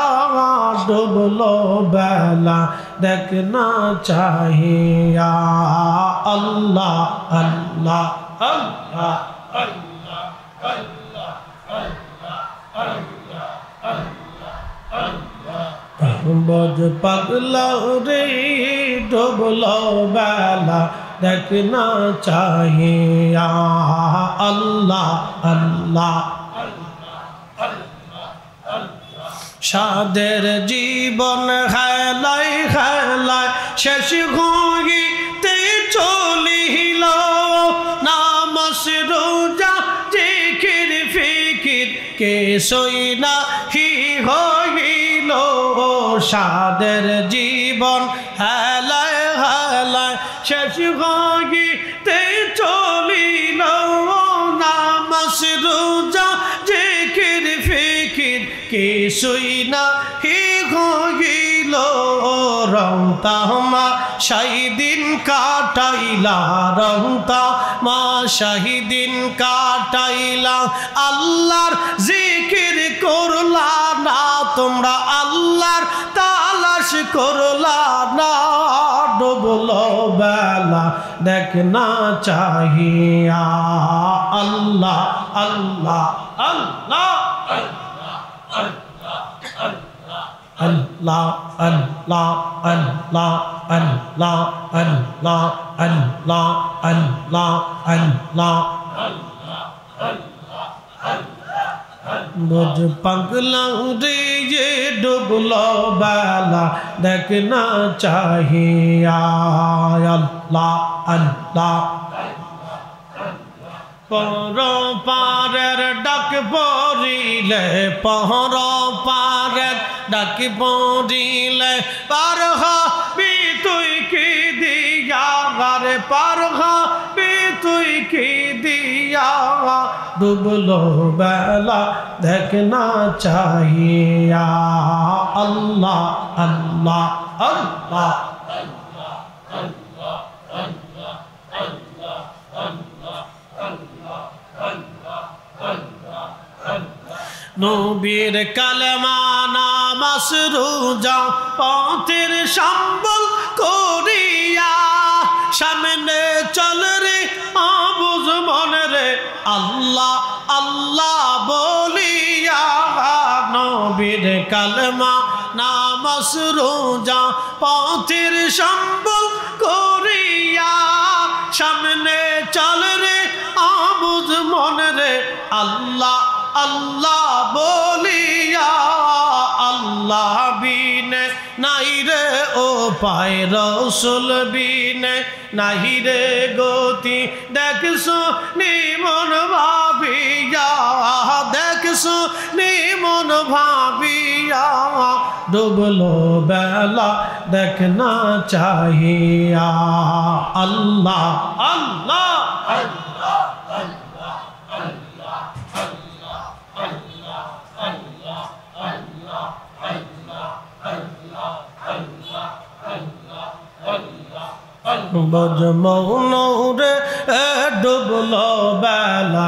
ডুবলো বেলা দেখনা চাহিয়া আল্লাহ আল্লাহ আল্লাহ আল্লাহ আল্লাহ বোঝ পাগলা রে ডুবলো বেলা দেখনা চাহিয়া আল্লাহ আল্লাহ সাদের জীবন হেলায় হেলায় শেষ হইতে চলিল নামাজ রোজা জিকির ফিকির কে সইনা হি হইল সাদের জীবন হেলায় হেলায় শেষ হইতে চলিল নামাজ রোজা জিকির ফিকির কে সইনা হি হইল রংতা মা শাহিদিন কাটাইলা রংতা মা শাহিদিন কাটাইলা আল্লাহর জিকির করলা না তোমরা আল্লাহর তালাশ করলা না ডুবলো বেলা দেখনা চাহিয়া আল্লাহ আল্লাহ আল্লাহ আল্লাহ আল্লাহ আল্লাহ আল্লাহ আল্লাহ আল্লাহ আল্লাহ আল্লাহ বোঝ পাগলা রে ডুবলো বেলা দেখনা চাহিয়া আল্লাহ আল্লাহ পর পারের ডাক পড়িলে পর পারের ডাক পড়িলে পার হবি তুই কি দিয়া রে পার হবি তুই কি দিয়া ডুবলো বেলা দেখনা চাহিয়া আল্লাহ আল্লাহ আল্লাহ নবীর কালেমা নামাজ রোজা পথের সম্বল করিয়া সামনে চল রে আবুজ মনে রে আল্লাহ আল্লাহ বলিয়া নবীর কালেমা নামাজ রোজা পথের সম্বল করিয়া সামনে চল রে আবুজ মনে রে আল্লাহ আল্লাহ বলিয়া আল্লাহ বিনে নাই রে ও পায় রসুল বিনে নাই রে গতি দেখছো নিমন ভাবিয়া দেখছো নিমন ভাবিয়া ডুবলো বেলা দেখনা চাহিয়া আল্লাহ আল্লাহ আল্লাহ বোঝ মৌন রে ডুবলো বেলা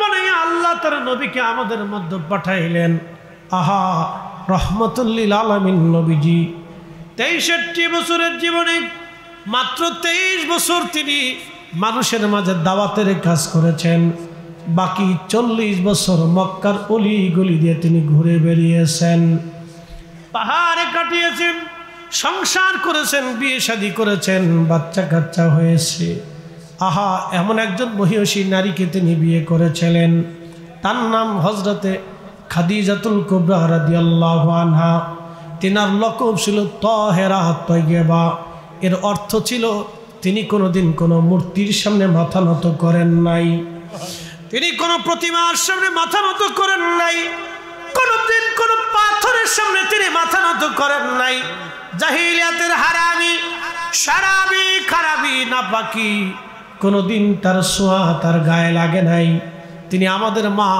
বানাইয়া আল্লাহ তার নবীকে আমাদের মধ্যে পাঠাইলেন। আহা, রহমতুল্লিল আলামিন নবীজি 63 বছরের জীবনে মাত্র 23 বছর তিনি মানুষের মাঝে দাওয়াতের কাজ করেছেন। বাকি 40 বছর মক্কার অলি গলি দিয়ে তিনি ঘুরে বেরিয়েছেন, পাহাড়ে কাটিয়েছেন, সংসার করেছেন, বিয়ে শাদী করেছেন, বাচ্চা কাচ্চা হয়েছে। আহা, এমন একজন মহিয়সী নারীকে তিনি বিয়ে করেছিলেন, তার নাম হযরতে খাদিজাতুল কুবরা রাদিয়াল্লাহু আনহা। তিনার লকব ছিল তাহেরা তয়্যিবা। এর অর্থ ছিল তিনি কোনোদিন কোনো মূর্তির সামনে মাথা নত করেন নাই, তিনি কোনো প্রতিমার সামনে মাথা নত করেন নাই, কোনোদিন কোনো পাথরের সামনে তিনি মাথা নত করেন নাই। জাহিলিয়াতের হারামি, শারাবি, খারাবি, নাপাকি কোনোদিন তার ছোঁয়া তার গায়ে লাগে নাই। তিনি আমাদের মা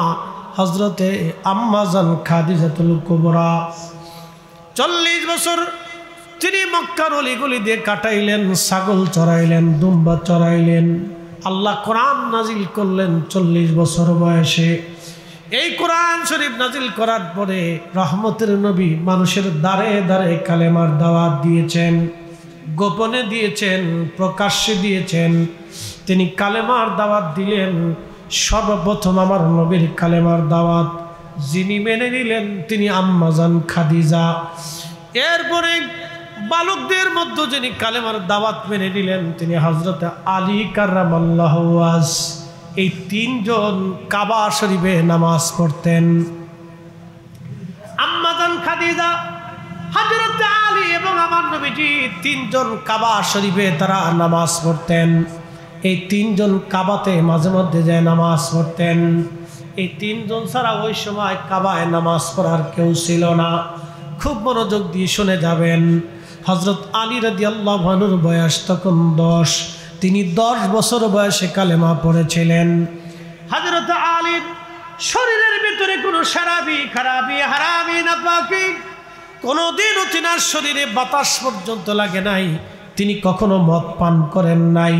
হযরতে আম্মাজান খাদিজাতুল কুবরা 40 বছর তিনি মক্কার অলিগলি দিয়ে কাটাইলেন, ছাগল চড়াইলেন, দুম্বা চড়াইলেন। আল্লাহ কোরআন নাজিল করলেন 40 বছর বয়সে। এই কোরআন শরীফ নাজিল করার পরে রহমতের নবী মানুষের দ্বারে দ্বারে কালেমার দাওয়াত দিয়েছেন, গোপনে দিয়েছেন, প্রকাশ্যে দিয়েছেন। তিনি কালেমার দাওয়াত দিলেন। সর্বপ্রথম আমার নবীর কালেমার দাওয়াত যিনি মেনে নিলেন তিনি আম্মাজান খাদিজা। এরপরে বালকদের মধ্যে যিনি কালেমার দাওয়াত মেনে নিলেন তিনি হযরত আলী কাররামাল্লাহু ওয়াজ। এই 3 জন কাবা শরীফে নামাজ পড়তেন। আম্মাজান খাদিজা, হযরত আলী এবং আমার নবীজি 3 জন কাবা শরীফে তারা নামাজ পড়তেন। এই 3 জন কাবাতে মাঝে মধ্যে যায় নামাজ পড়তেন। এই 3 জন ছাড়া ওই সময় কাবায় নামাজ পড়ার কেউ ছিল না। খুব মনোযোগ দিয়ে শুনে যাবেন। হযরত আলী রাদিয়াল্লাহু আনহুর বয়স তখন 10। তিনি 10 বছর বয়সে কালেমা পড়েছিলেন। হযরত আলীর শরীরের ভিতরে কোনো শারাবি, খারাবি, হারামি, নাপাকি কোনোদিনও তিনার শরীরে বাতাস পর্যন্ত লাগে নাই। তিনি কখনো মদ পান করেন নাই,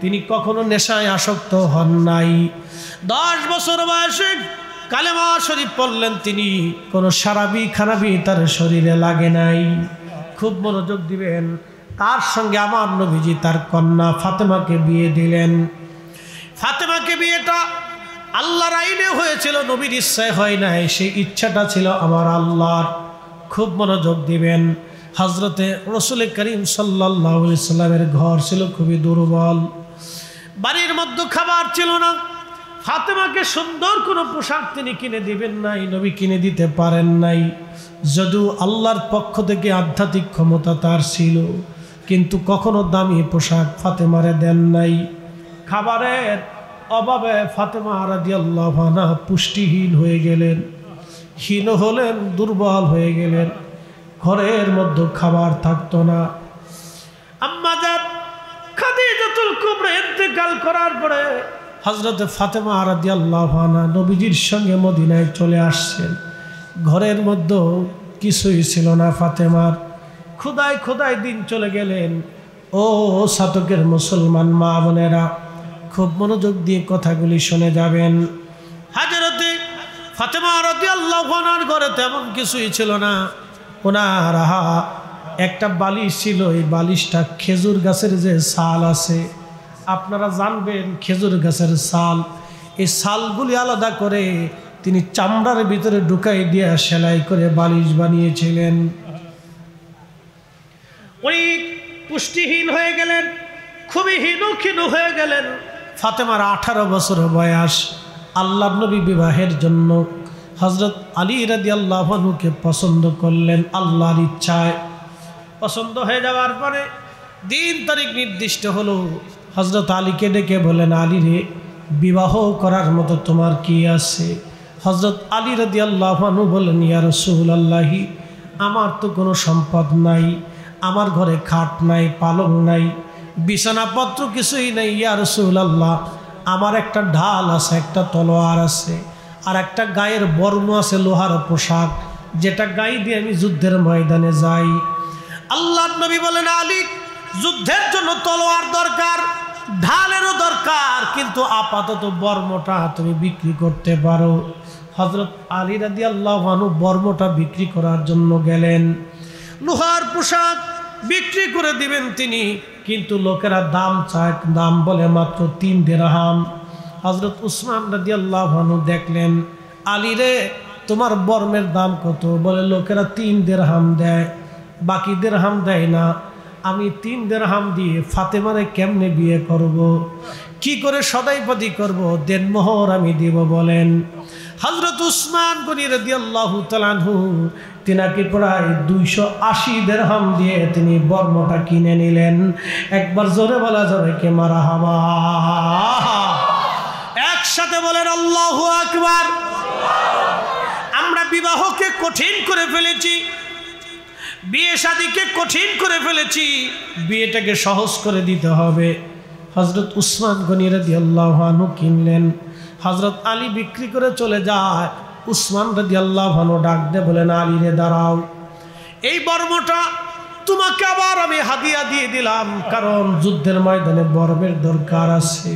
তিনি কখনো নেশায় আসক্ত হন নাই। 10 বছর বয়সে কালেমা শরীফ পড়লেন তিনি, কোনো শারাবি খারাবি তার শরীরে লাগে নাই। খুব মনোযোগ দিবেন। তার সঙ্গে আমার নবীজি তার কন্যা ফাতেমাকে বিয়ে দিলেন। ফাতেমাকে বিয়েটা আল্লাহর আইনে হয়েছিল, নবীর ইচ্ছায় হয় নাই। সেই ইচ্ছাটা ছিল আমার আল্লাহর। খুব মনোযোগ দিবেন। হযরতে রাসূল করিম সাল্লাল্লাহু আলাইহি সাল্লামের ঘর ছিল খুবই দুর্বল, বাড়ির মধ্যে খাবার ছিল না। ফাতেমাকে সুন্দর কোনো পোশাক তিনি কিনে দিবেন নাই, নবী কিনে দিতে পারেন নাই। যদিও আল্লাহর পক্ষ থেকে আধ্যাত্মিক ক্ষমতা তার ছিল, কিন্তু কখনো দামি পোশাক ফাতেমারে দেন নাই। খাবারের অভাবে ফাতেমা রাদিয়াল্লাহু আনহা পুষ্টিহীন হয়ে গেলেন, হীন হলেন, দুর্বল হয়ে গেলেন। ঘরের মধ্যে খাবার থাকতো না। আম্মাজান খাদিজাতুল কুবরা ইন্তেকাল করার পরে হযরত ফাতেমা রাদিয়াল্লাহু আনহা নবীজির সঙ্গে মদিনায় চলে আসছেন। ঘরের মধ্যে কিছুই ছিল না ফাতেমার। খোদায় খোদায় দিন চলে গেলেন। ও শতকের মুসলমান মা বোনেরা, খুব মনোযোগ দিয়ে কথাগুলি শুনে যাবেন। হযরতে ফাতেমা রাদিয়াল্লাহু আনহার ঘরে তেমন কিছুই ছিল না। ওনার একটা বালিশ ছিল, এই বালিশটা খেজুর গাছের যে ছাল আছে, আপনারা জানবেন খেজুর গাছের ছাল, এই ছালগুলি আলাদা করে তিনি চামড়ার ভিতরে ঢুকাই দিয়ে সেলাই করে বালিশ বানিয়েছিলেন। উনি পুষ্টিহীন হয়ে গেলেন, খুবই হীন হয়ে গেলেন। ফাতেমার 18 বছর বয়স। আল্লাহর নবী বিবাহের জন্য হযরত আলী রাদিয়াল্লাহু আনহুকে পছন্দ করলেন আল্লাহর ইচ্ছায়। পছন্দ হয়ে যাওয়ার পরে দিন তারিখ নির্দিষ্ট হলো। হযরত আলীকে ডেকে বলেন, আলী রে, বিবাহ করার মতো তোমার কি আছে? হযরত আলী রাদিয়াল্লাহু আনহু বললেন, ইয়া রাসূলুল্লাহ, আমার তো কোনো সম্পদ নাই, আমার ঘরে খাট নাই, পালং নাই, বিছানাপত্র কিছুই নেই। ইয়া রাসূলুল্লাহ, আমার একটা ঢাল আছে, একটা তলোয়ার আছে, আর একটা গায়ের বর্ম আছে, লোহার পোশাক, যেটা গায়ে দিয়ে আমি যুদ্ধের ময়দানে যাই। আল্লাহর নবী বলেন, আলী, যুদ্ধের জন্য তলোয়ার দরকার, ঢালেরও দরকার, দরকার, কিন্তু আপাতত বর্মটা তুমি বিক্রি করতে পারো। হযরত আলী রাদিয়াল্লাহু আনহু বর্মটা বিক্রি করার জন্য গেলেন। লোহার পোশাক বিক্রি করে দিবেন তিনি, কিন্তু লোকেরা দাম চায়, দাম বলে মাত্র 3 দিরহাম। হযরত উসমান রাদিয়াল্লাহু আনহু দেখলেন, আলী রে তোমার বর্মের দাম কত? বলে লোকেরা 3 দিরহাম দেয়, বাকি দিরহাম দেয় না। আমি 3 দিরহাম দিয়ে ফাতেমারে কেমনে বিয়ে করব? কি করে সদাইপতি করব? দেনমোহর আমি দিব বলেন। হযরত উসমান গনি রাদিয়াল্লাহু তাআলা আনহু তিনাকে প্রায় 280 দিরহাম দিয়ে তিনি বর্মটা কিনে নিলেন। একবার জোরে বলা যাবে কে মারহাবা? একসাথে বলেন আল্লাহু আকবার। আমরা বিবাহকে কঠিন করে ফেলেছি, বিয়ে শাদীকে কঠিন করে ফেলেছি, বিয়েটাকে সহজ করে দিতে হবে। হযরত উসমান গনি রাদিয়াল্লাহু আনহু কিনলেন, হযরত আলী বিক্রি করে চলে যায়। উসমান রাদিয়াল্লাহু আনহু ডাক দিয়ে বলেন, আলী রে দাঁড়াও, এই বর্মটা তোমাকে আবার আমি হাদিয়া দিয়ে দিলাম, কারণ যুদ্ধের ময়দানে বর্মের দরকার আছে।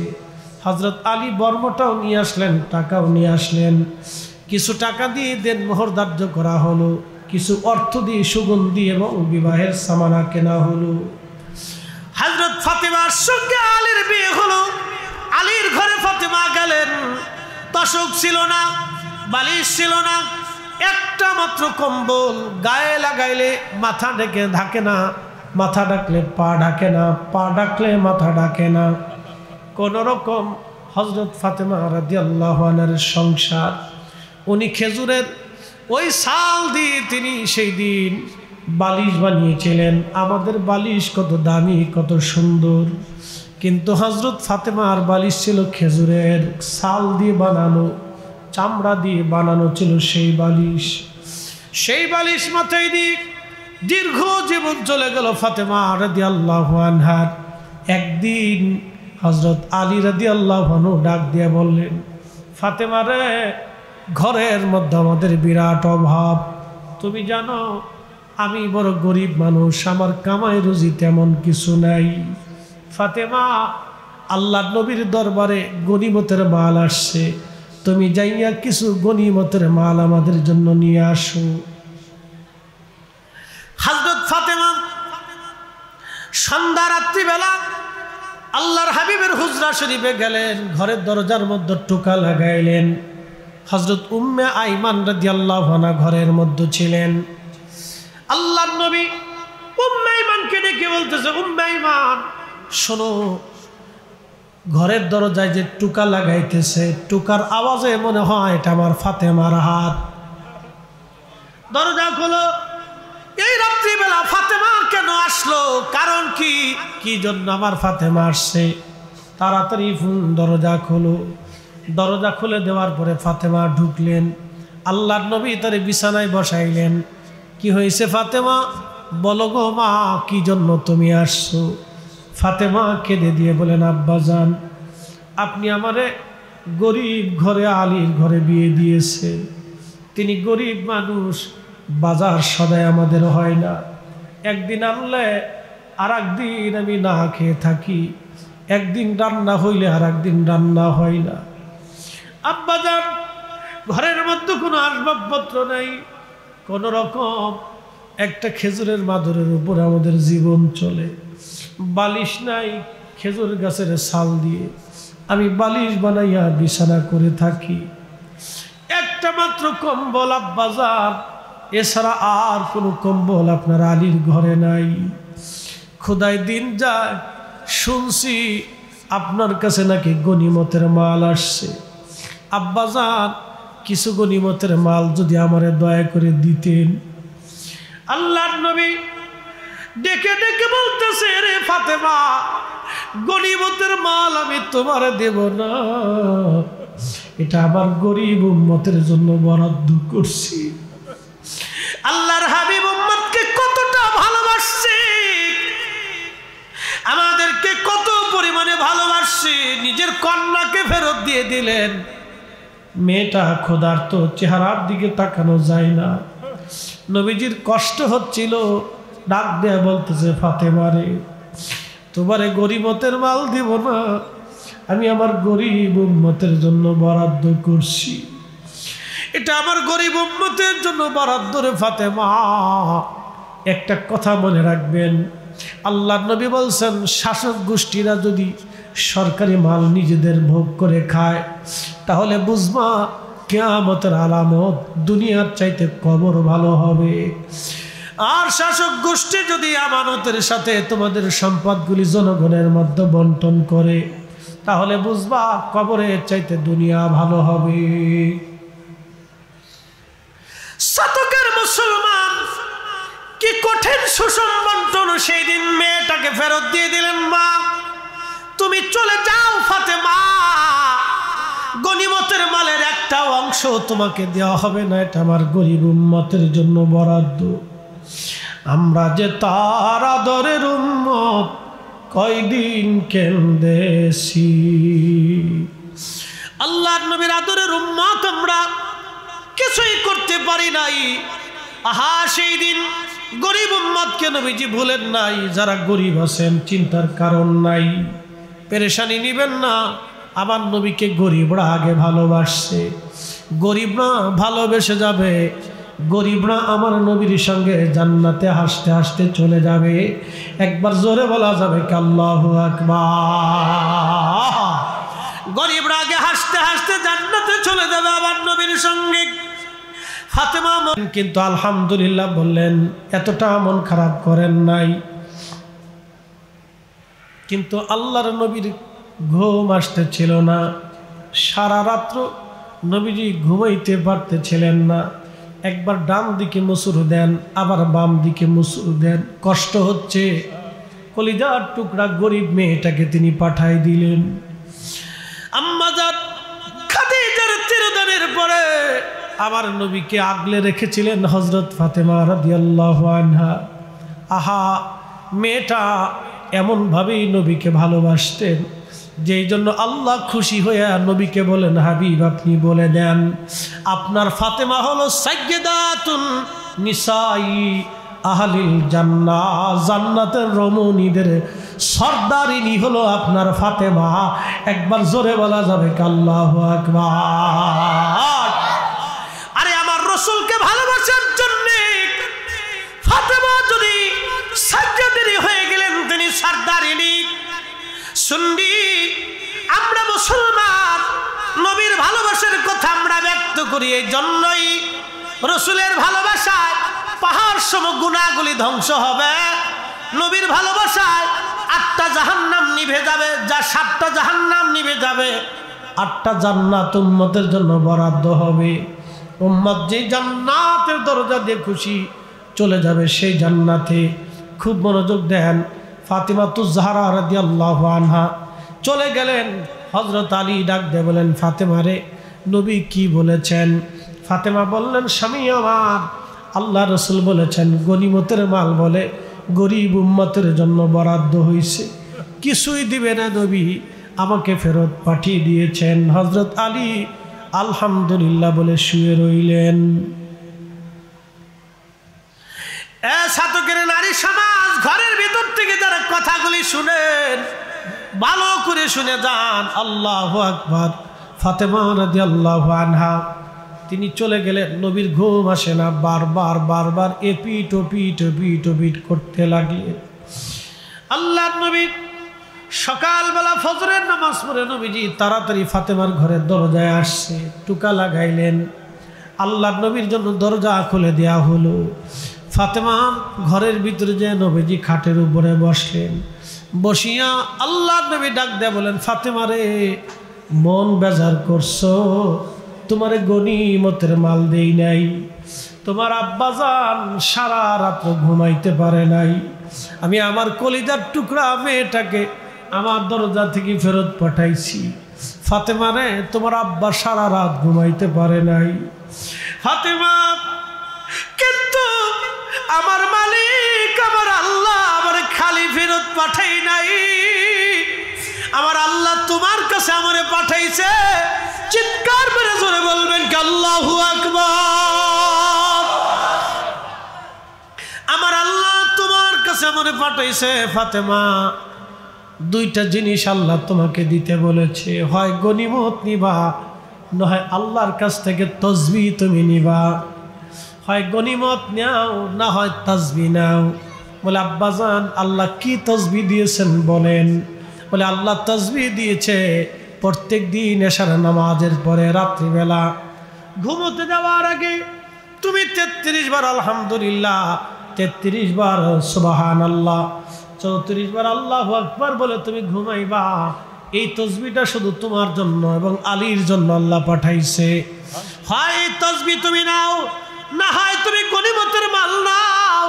হযরত আলী বর্মটাও নিয়ে আসলেন, টাকাও নিয়ে আসলেন। কিছু টাকা দিয়ে দেনমোহর ধার্য করা হলো, কিছু অর্থ দিয়ে সুগন্ধি এবং বিবাহের সামানা কেনা হলো। হযরত ফাতেমার সঙ্গে আলীর বিয়ে হলো। আলীর ঘরে ফাতেমা গেলেন, তোশক ছিল না, বালিশ ছিল না, একটা মাত্র কম্বল। গায়ে লাগাইলে মাথা ঢেকে ঢাকে না, মাথা ঢাকলে পা ঢাকে না, পা ঢাকলে মাথা ঢাকে না। কোন রকম হযরত ফাতেমা রাদিয়াল্লাহু আনহার সংসার। উনি খেজুরের ওই ছাল দিয়ে তিনি সেই দিন বালিশ বানিয়েছিলেন। আমাদের বালিশ কত দামি, কত সুন্দর, কিন্তু হযরত ফাতেমার বালিশ ছিল খেজুরের ছাল দিয়ে বানানো, চামড়া দিয়ে বানানো ছিল সেই বালিশ। সেই বালিশ মাথায় দিয়ে দীর্ঘ জীবন চলে গেল ফাতেমা রাদিয়াল্লাহু আনহার। একদিন হযরত আলী রাদিয়াল্লাহু আনহু ডাক দিয়ে বললেন, ফাতেমা রে, ঘরের মধ্যে আমাদের বিরাট অভাব, তুমি জানো আমি বড় গরিব মানুষ, আমার কামাই রুজি তেমন কিছু নাই। ফাতেমা, আল্লাহর নবীর দরবারে গনিমতের মাল আসছে, তুমি যাইয়া কিছু গনিমতের মাল আমাদের জন্য নিয়ে আসো। হযরত ফাতেমা সন্ধ্যা রাত্রিবেলা আল্লাহর হাবিবের হুজরা শরীফে গেলেন, ঘরের দরজার মধ্যে টোকা লাগাইলেন। হযরত উম্মে আইমান রাদিয়াল্লাহু আনহা ঘরের মধ্যে ছিলেন। আল্লাহর নবী উম্মে আইমানকে ডেকে বলতেছে, উম্মে আইমান শোনো, ঘরের দরজায় যে টোকা লাগাইতেছে, টোকার আওয়াজে মনে হয় এটা আমার ফাতেমার হাত। দরজা খোলো। এই রাত্রিবেলা ফাতেমা কেন আসলো? কারণ কি, কি জন্য আমার ফাতেমা আসছে? তাড়াতাড়ি দরজা খোলো। দরজা খুলে দেওয়ার পরে ফাতেমা ঢুকলেন। আল্লাহর নবী তারে বিছানায় বসাইলেন। কি হয়েছে ফাতেমা? বলো গো মা, কি জন্য তুমি আসছো? ফাতেমা কেঁদে দিয়ে বলেন, আব্বাজান, আপনি আমারে গরিব ঘরে আলীর ঘরে বিয়ে দিয়েছেন। তিনি গরিব মানুষ, বাজার সদাই আমাদের হয় না, একদিন আনলে আর একদিন আমি না খেয়ে থাকি, একদিন রান্না হইলে আর একদিন রান্না হয় না। আব্বাজান, ঘরের মধ্যে কোনো আসবাবপত্র নাই, কোন রকম একটা খেজুরের মাদুরের উপর আমাদের জীবন চলে। বালিশ নাই, খেজুর গাছের ছাল দিয়ে আমি বালিশ বানাইয়া বিছানা করে থাকি। একটা মাত্র কম্বল আব্বাজান, এছাড়া আর কোনো কম্বল আপনার আলীর ঘরে নাই। খোদায় দিন যায়, শুনছি আপনার কাছে নাকি গনিমতের মাল আসছে। আব্বাজান, কিছু গনিমতের মাল যদি আমারে দয়া করে দিতেন। আল্লাহর নবী ডেকে ডেকে বলতেছে, রে ফাতেমা, গনিমতের মাল আমি তোমারে দেব না, এটা আমার গরিব উম্মতের জন্য বরাদ্দ করছি। আল্লাহর হাবিব উম্মতকে কতটা ভালোবাসছে, আমাদেরকে কত পরিমাণে ভালোবাসছে, নিজের কন্যাকে ফেরত দিয়ে দিলেন। মেয়েটা ক্ষুধার্ত, চেহারার দিকে তাকানো যায় না। নবীজির কষ্ট হচ্ছিল, ডাক দেয়া বলতেছে, ফাতেমা রে, তোমারে গরিমতের মাল দিব না, আমি আমার গরিব উম্মতের জন্য বরাদ্দ করছি, এটা আমার গরিব উম্মতের জন্য বরাদ্দ রে ফাতেমা। একটা কথা মনে রাখবেন, আল্লাহর নবী বলছেন শাসক গোষ্ঠীরা যদি সরকারি মাল নিজেদের ভোগ করে খায় তাহলে বুঝবা কিয়ামতের আলামত দুনিয়ার চাইতে কবর ভালো হবে। আর শাসক গোষ্ঠী যদি আমানতের সাথে তোমাদের সম্পদগুলি জনগণের মধ্যে বন্টন করে তাহলে বুঝবা কবরের চাইতে দুনিয়া ভালো হবে। শতকের মুসলমান কি কঠিন সুষম বন্টন, সেই দিন মেয়েটাকে ফেরত দিয়ে দিলেন। মা তুমি চলে যাও ফাতেমা, গনিমতের মালের একটা অংশ তোমাকে দেওয়া হবে না, এটা আমার গরিব উম্মতের জন্য বরাদ্দ। আমরা যে তার আদরের উম্মত কয়দিন কেন্দেছি, আল্লাহর নবীর আদরের উম্মত আমরা কিছুই করতে পারি নাই। আহা সেই দিন গরিব উম্মতকে নবীজি ভুলেন নাই। যারা গরিব আছেন চিন্তার কারণ নাই, পেরেশানি নিবেন না। আমার নবীকে গরিবরা আগে ভালোবাসছে, গরিবরা ভালোবেসে যাবে, গরিবরা আমার নবীর সঙ্গে জান্নাতে হাসতে হাসতে চলে যাবে। একবার জোরে বলা যাবে কি আল্লাহু আকবার। গরিবরা আগে হাসতে হাসতে জান্নাতে চলে যাবে আমার নবীর সঙ্গে। ফাতেমা কিন্তু আলহামদুলিল্লাহ বললেন, এতটা মন খারাপ করেন নাই। কিন্তু আল্লাহর নবীর ঘুম আসতেছিল না, সারা রাত্র নবীজি ঘুমাইতে পারতেছিলেন না। একবার ডান দিকে মুসুর দেন, আবার বাম দিকে মুসুর দেন, কষ্ট হচ্ছে। কলিজার টুকরা গরিব মেয়েটাকে তিনি পাঠাই দিলেন। আম্মাজান খাদিজার তিরোধানের পরে আমার নবীকে আগলে রেখেছিলেন হযরত ফাতেমা রাদিয়াল্লাহু আনহা। আহা মেয়েটা এমনভাবেই নবীকে ভালোবাসতেন, যেই জন্য আল্লাহ খুশি হয়ে নবীকে বলেন, হাবিব আপনি বলে দেন আপনার ফাতেমা হলো সাইয়্যিদাতুন নিসাই আহলিল জান্নাহ, জান্নাতের রমণীদের সর্দারিনী হলো আপনার ফাতেমা। একবার জোরে বলা যাবে কি আল্লাহু আকবার। আরে আমার রাসূলকে ভালোবাসার জন্য ফাতেমা যদি সাইয়্যিদানি হয়ে গেলেন, তিনি সর্দারিনী। শুনবি আমরা মুসলমান, নবীর ভালোবাসার কথা আমরা ব্যক্ত করি, এই জন্যই রাসূলের ভালোবাসায় পাহাড় সম গুনাহগুলি ধ্বংস হবে। নবীর ভালোবাসায় 8টা জাহান্নাম নিভে যাবে, যা 7টা জাহান্নাম নিভে যাবে, 8টা জান্নাত উম্মতের জন্য বরাদ্দ হবে। উম্মত যে জান্নাতের দরজা দিয়ে খুশি চলে যাবে সেই জান্নাতে। খুব মনোযোগ দেন। ফাতিমাতুজ জাহরা রাদিয়াল্লাহু আনহা চলে গেলেন। হযরত আলী ডাক দিয়ে বলেন, ফাতেমা রে নবী কি বলেছেন? ফাতেমা বললেন, স্বামী আমার, আল্লাহ রসুল বলেছেন গনিমতের মাল বলে গরিব উম্মতের জন্য বরাদ্দ হয়েছে, কিছুই দিবে না নবী, আমাকে ফেরত পাঠিয়ে দিয়েছেন। হযরত আলী আলহামদুলিল্লাহ বলে শুয়ে রইলেন। ছাত্রকের নারী সমাজ, ঘরের ভিতর থেকে যারা কথাগুলি শুনেন ভালো করে শুনে যান। আল্লাহু আকবার। ফাতেমা রাদিয়াল্লাহু আনহা তিনি চলে গেলেন। নবীর ঘুম আসে না, বারবার বারবার এপিট ওপিট এপিট ওপিট করতে লাগলেন। আল্লাহর নবী সকালবেলা ফজরের নামাজ পড়ে নবীজি তাড়াতাড়ি ফাতেমার ঘরের দরজায় আসছে, টুকা লাগাইলেন। আল্লাহর নবীর জন্য দরজা খুলে দেয়া হলো। ফাতেমা ঘরের ভিতরে যে নবীজি খাটের উপরে বসলেন, বসিয়া আল্লাহর নবী ডাক দেয়া বলেন, ফাতেমা রে মন বেজার করছো, তোমারে গনিমতের মাল দেই নাই, তোমার আব্বাজান সারা রাত ঘুমাইতে পারে নাই, আমি আমার কলিজার টুকরা মেয়েটাকে আমার দরজা থেকে ফেরত পাঠাইছি। ফাতেমা রে তোমার আব্বা সারা রাত ঘুমাইতে পারে নাই। ফাতেমা কিন্তু আমার মালিক আমার আল্লাহ আমার খালি ফেরত পাঠাই নাই, আমার আল্লাহ তোমার কাছে আমারে পাঠাইছে। চিৎকার মেরে জোরে বলবেন কি আল্লাহু আকবার। আমার আল্লাহ তোমার কাছে আমারে পাঠাইছে। ফাতেমা দুইটা জিনিস আল্লাহ তোমাকে দিতে বলেছে, হয় গনিমত নিবা, নয় আল্লাহর কাছ থেকে তসবিহ তুমি নিবা। হয় গনিমত নাও, না হয় তসবিহ নাও। বলে আব্বাজান আল্লাহ কি তসবিহ দিয়েছেন বলেন? বলে আল্লাহ তসবিহ দিয়েছে প্রত্যেক দিন এশার নামাজের পরে রাত্রিবেলা ঘুমোতে যাওয়ার আগে তুমি 33 বার আলহামদুলিল্লাহ, 33 বার সুবহানাল্লাহ, 34 বার আল্লাহু আকবার বলে তুমি ঘুমাইবা। এই তসবিহটা শুধু তোমার জন্য এবং আলীর জন্য আল্লাহ পাঠাইছে। হয় এই তসবিহ তুমি নাও, না হয় তুমি গনিমতের মাল নাও।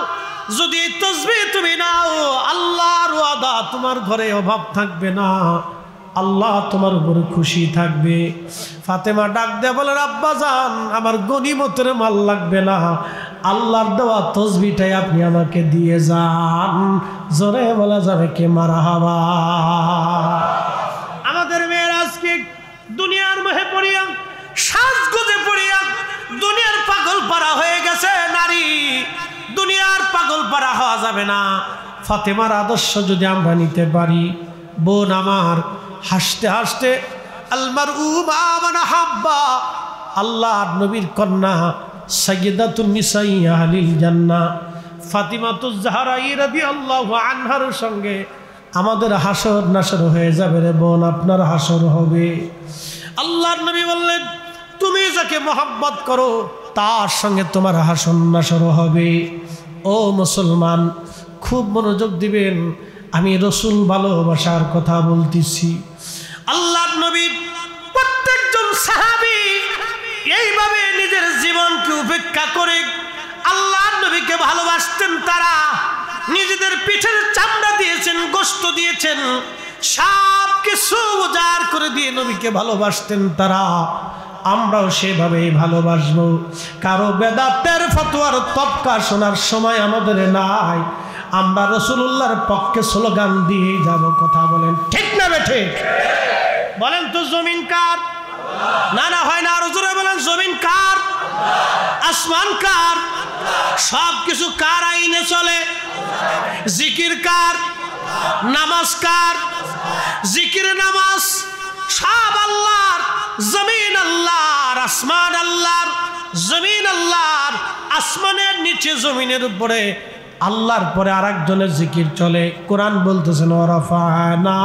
যদি এই তসবিহ তুমি নাও, আল্লাহর ওয়াদা তোমার ঘরে অভাব থাকবে না, আল্লাহ তোমার উপরে খুশি থাকবে। ফাতেমা ডাক দেয়া বলেন আব্বাজান আমার গনিমতের মাল লাগবে না, আল্লাহর দেওয়া তসবিহটাই আপনি আমাকে দিয়ে যান। জোরে বলা যাবে কে মারহাবা। আমাদের মেয়েরা আজকে দুনিয়ার মোহে পড়িয়া, সাজগোজে পড়িয়া দুনিয়ার পাগল পারা হয়ে গেছে নারী। দুনিয়ার পাগল পারা হওয়া যাবে না। ফাতেমার আদর্শ যদি আমরা নিতে পারি, বোন আমার হাসতে হাসতে আলমারউ মা মান হাব্বা, আল্লাহর নবীর কন্যা সাইয়্যিদাতুন নিসাই আহলিল জান্নাহ ফাতিমাতুজ জাহরা রাদিয়াল্লাহু আনহার সঙ্গে আমাদের হাসর নাসর হয়ে যাবে রে বোন, আপনার হাসর হবে। আল্লাহর নবী বললেন তুমি যাকে মহব্বত করো তার সঙ্গে তোমার হাসর নাসর হবে। ও মুসলমান, খুব মনোযোগ দিবেন, আমি রসুল ভালোবাসার কথা বলতেছি। আল্লাহর নবীর প্রত্যেকজন সাহাবী এইভাবে নিজের জীবনকে উপেক্ষা করে আল্লাহর নবীকে ভালোবাসতেন। তারা নিজেদের পিঠের চামড়া দিয়েছেন, গোশত দিয়েছেন, সব কিছু উজাড় করে দিয়ে নবীকে ভালোবাসতেন তারা। আমরাও সেভাবেই ভালোবাসবো। কারো বেদাতের ফতোয়ার তবকা শোনার সময় আমাদের নাই। আমরা রাসূলুল্লাহর পক্ষে স্লোগান দিয়ে যাব। কথা বলেন ঠিক না ঠিক? বলেন তো জমিন কার? না না হয় না, আরো জোরে বলেন জমিন কার? আসমান কার? সব কিছু কার আইনে চলে? জিকির কার? নামাজ কার? জিকির নামাজ সব আল্লাহর। জমিন আল্লাহর, আসমান আল্লাহর। জমিন আল্লাহর, আসমানের নিচে জমিনের উপরে আল্লাহর পরে আরেকজনের জিকির চলে। কোরআন বলতেছেন ওয়ারাফানা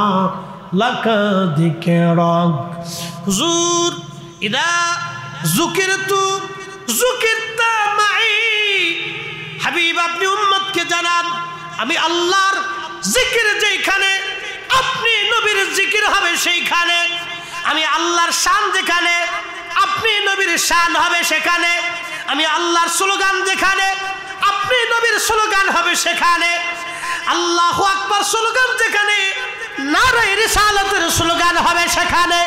লাকা যিকরাক। হুজুর ইদা যুকিরতু যুকিরতা মাই। হাবিব আপনি উম্মতকে জানান আমি আল্লাহর জিকির যেখানে, আপনি নবীর জিকির হবে সেইখানে। আমি আল্লাহর শান যেখানে, আপনি নবীর শান হবে সেখানে। আমি আল্লাহর স্লোগান যেখানে, আপনি নবীর স্লোগান হবে সেখানে। আল্লাহু আকবার স্লোগান যেখানে, নারে রিসালাতের স্লোগান হবে সেখানে।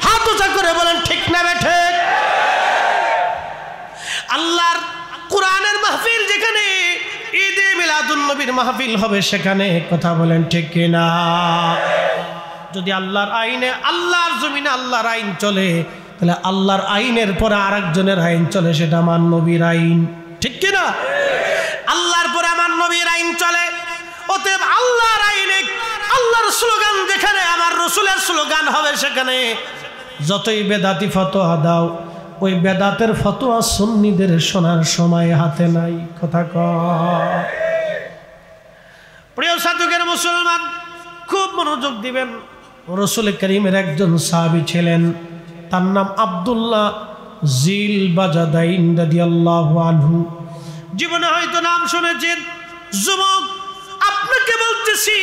হাত উঁচা করে বলেন ঠিক না ঠিক? আল্লাহর কোরআনের মাহফিল যেখানে, ঈদে মিলাদুন নবীর মাহফিল হবে সেখানে। কথা বলেন ঠিক কিনা? যদি আল্লাহর আইনে, আল্লাহর জমিনে আল্লাহর আইন চলে, তাহলে আল্লাহর আইনের পরে আরেকজনের আইন চলে, সেটা আমার নবীর আইন। ঠিক কিনা? আল্লাহর পরে আমার নবীর আইন চলে। অতএব আল্লাহর আইনে, আল্লাহর স্লোগান যেখানে, আমার রসুলের স্লোগান হবে সেখানে। যতই বেদাতি ফতোয়া দাও, ওই বেদাতের ফতোয়া সুন্নিদের শোনার সময় হাতে নাই। কথা কয়। প্রিয় সাধুকের মুসলমান, খুব মনোযোগ দিবেন। রসুল করিমের একজন সাহাবী ছিলেন, তার নাম আব্দুল্লাহ জিল বাজাদাইন রাদিয়াল্লাহু আনহু। জীবনে হয়তো নাম শুনেছেন। যুবক, আপনাকে বলতেছি,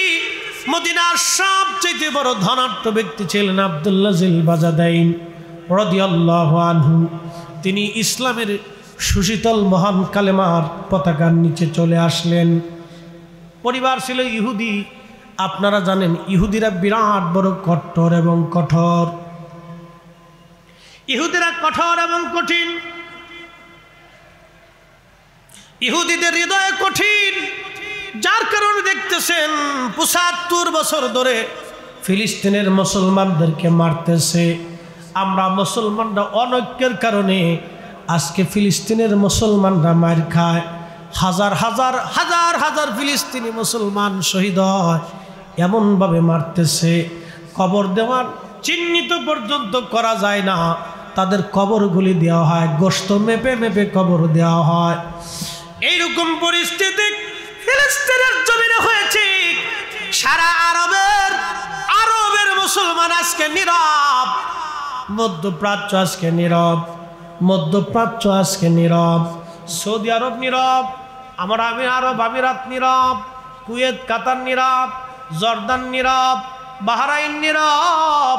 মদিনার সবচেয়ে বড় ধনাঢ্য ব্যক্তি ছিলেন আব্দুল্লাহ জিল বাজাদাইন রাদিয়াল্লাহু আনহু। তিনি ইসলামের সুশীতল মহান কালেমার পতাকার নিচে চলে আসলেন। পরিবার ছিল ইহুদি। আপনারা জানেন ইহুদিরা বিরাট বড় কট্টর এবং কঠোর। ইহুদিরা কঠোর এবং কঠিন। ইহুদিদের হৃদয় কঠিন, যার কারণে দেখতেছেন ৭৫ বছর ধরে ফিলিস্তিনের মুসলমানদেরকে মারতেছে। আমরা মুসলমানরা অনৈক্যের কারণে আজকে ফিলিস্তিনের মুসলমানরা মার খায়। হাজার হাজার হাজার হাজার ফিলিস্তিনি মুসলমান শহীদ হয়। এমনভাবে মারতেছে, কবর দেওয়ার চিহ্নিত পর্যন্ত করা যায় না, তাদের কবরগুলি দেওয়া হয়, গোশত মেপে মেপে কবর দেওয়া হয়। এইরকম পরিস্থিতি ফিলিস্তিনের জমিনে হয়েছে। সারা আরবের মুসলমান আজকে নীরব, মধ্যপ্রাচ্য আজকে নীরব, মধ্যপ্রাচ্য আজকে নীরব, সৌদি আরব নীরব, আরব আমিরাত নীরব, কুয়েত কাতার নীরব, জর্দান নীরব, বাহরাইন নীরব।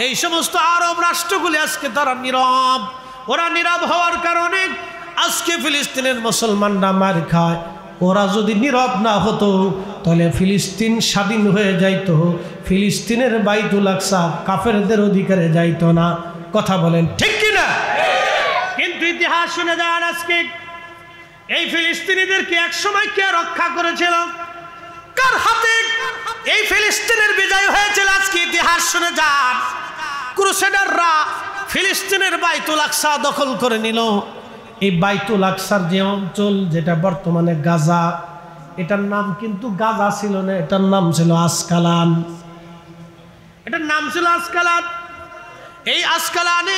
এই সমস্ত আরব রাষ্ট্রগুলি আজকে তারা নীরব। ওরা নীরব হওয়ার কারণে আজকে ফিলিস্তিনের মুসলমানরা মার খায়। ওরা যদি নীরব না হতো তাহলে ফিলিস্তিন স্বাধীন হয়ে যাইতো, ফিলিস্তিনের বাইতুল আকসা কাফেরদের অধিকারে যাইতো না। কথা বলেন ঠিক কিনা? কিন্তু ইতিহাস শুনে যান, আজকে এই ফিলিস্তিনিদেরকে একসময় কে রক্ষা করেছিল? কার হাতে এই ফিলিস্তিনের বিজয় হয়েছিল? আজকে ইতিহাস শুনে যান, ক্রুসেডাররা ফিলিস্তিনের বাইতুল আকসা দখল করে নিল। এই বাইতুল আকসার যে অঞ্চল, যেটা বর্তমানে গাজা, এটার নাম কিন্তু গাজা ছিল না, এটার নাম ছিল আসকালান। এটার নাম ছিল আসকালান। এই আসকালানে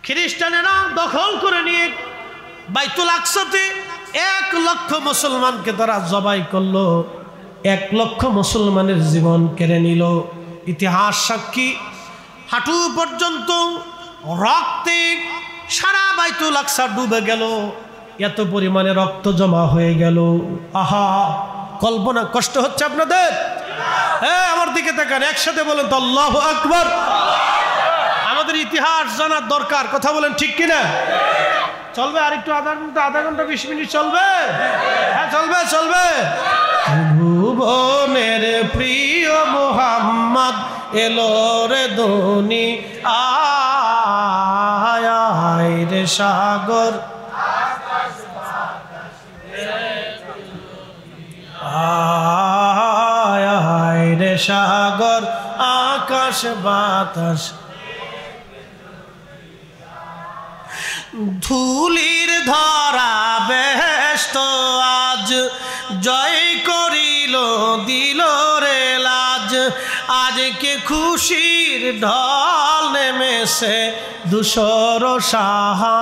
খ্রিস্টানেরা দখল করে নিয়ে বাইতুল আকসাতে 1 লক্ষ মুসলমানকে তারা জবাই করলো, 1 লক্ষ মুসলমানের জীবন কেড়ে নিল। ইতিহাস সাক্ষী, হাঁটু পর্যন্ত রক্তে সারা বাইতুল আকসা ডুবে গেল, এত পরিমাণে রক্ত জমা হয়ে গেল। আহা, কল্পনা কষ্ট হচ্ছে আপনাদের? হ্যাঁ, আমার দিকে তাকান, একসাথে বলেন তো আল্লাহু আকবার। আমাদের ইতিহাস জানার দরকার, কথা বলেন ঠিক কিনা? চলবে আর একটু, আধা ঘন্টা 20 মিনিট চলবে? হ্যাঁ চলবে, চলবে। ভুবনের প্রিয় মুহাম্মদ এলো রে ধনী, আয় রে সাগর, আয় রে সাগর, আকাশ বাতাস, ধুলির ধরা বেহেশত আজ জয় করিল দিল রে লাজ, আজকে খুশির ঢল নেমেছে ধূসর সাহারায়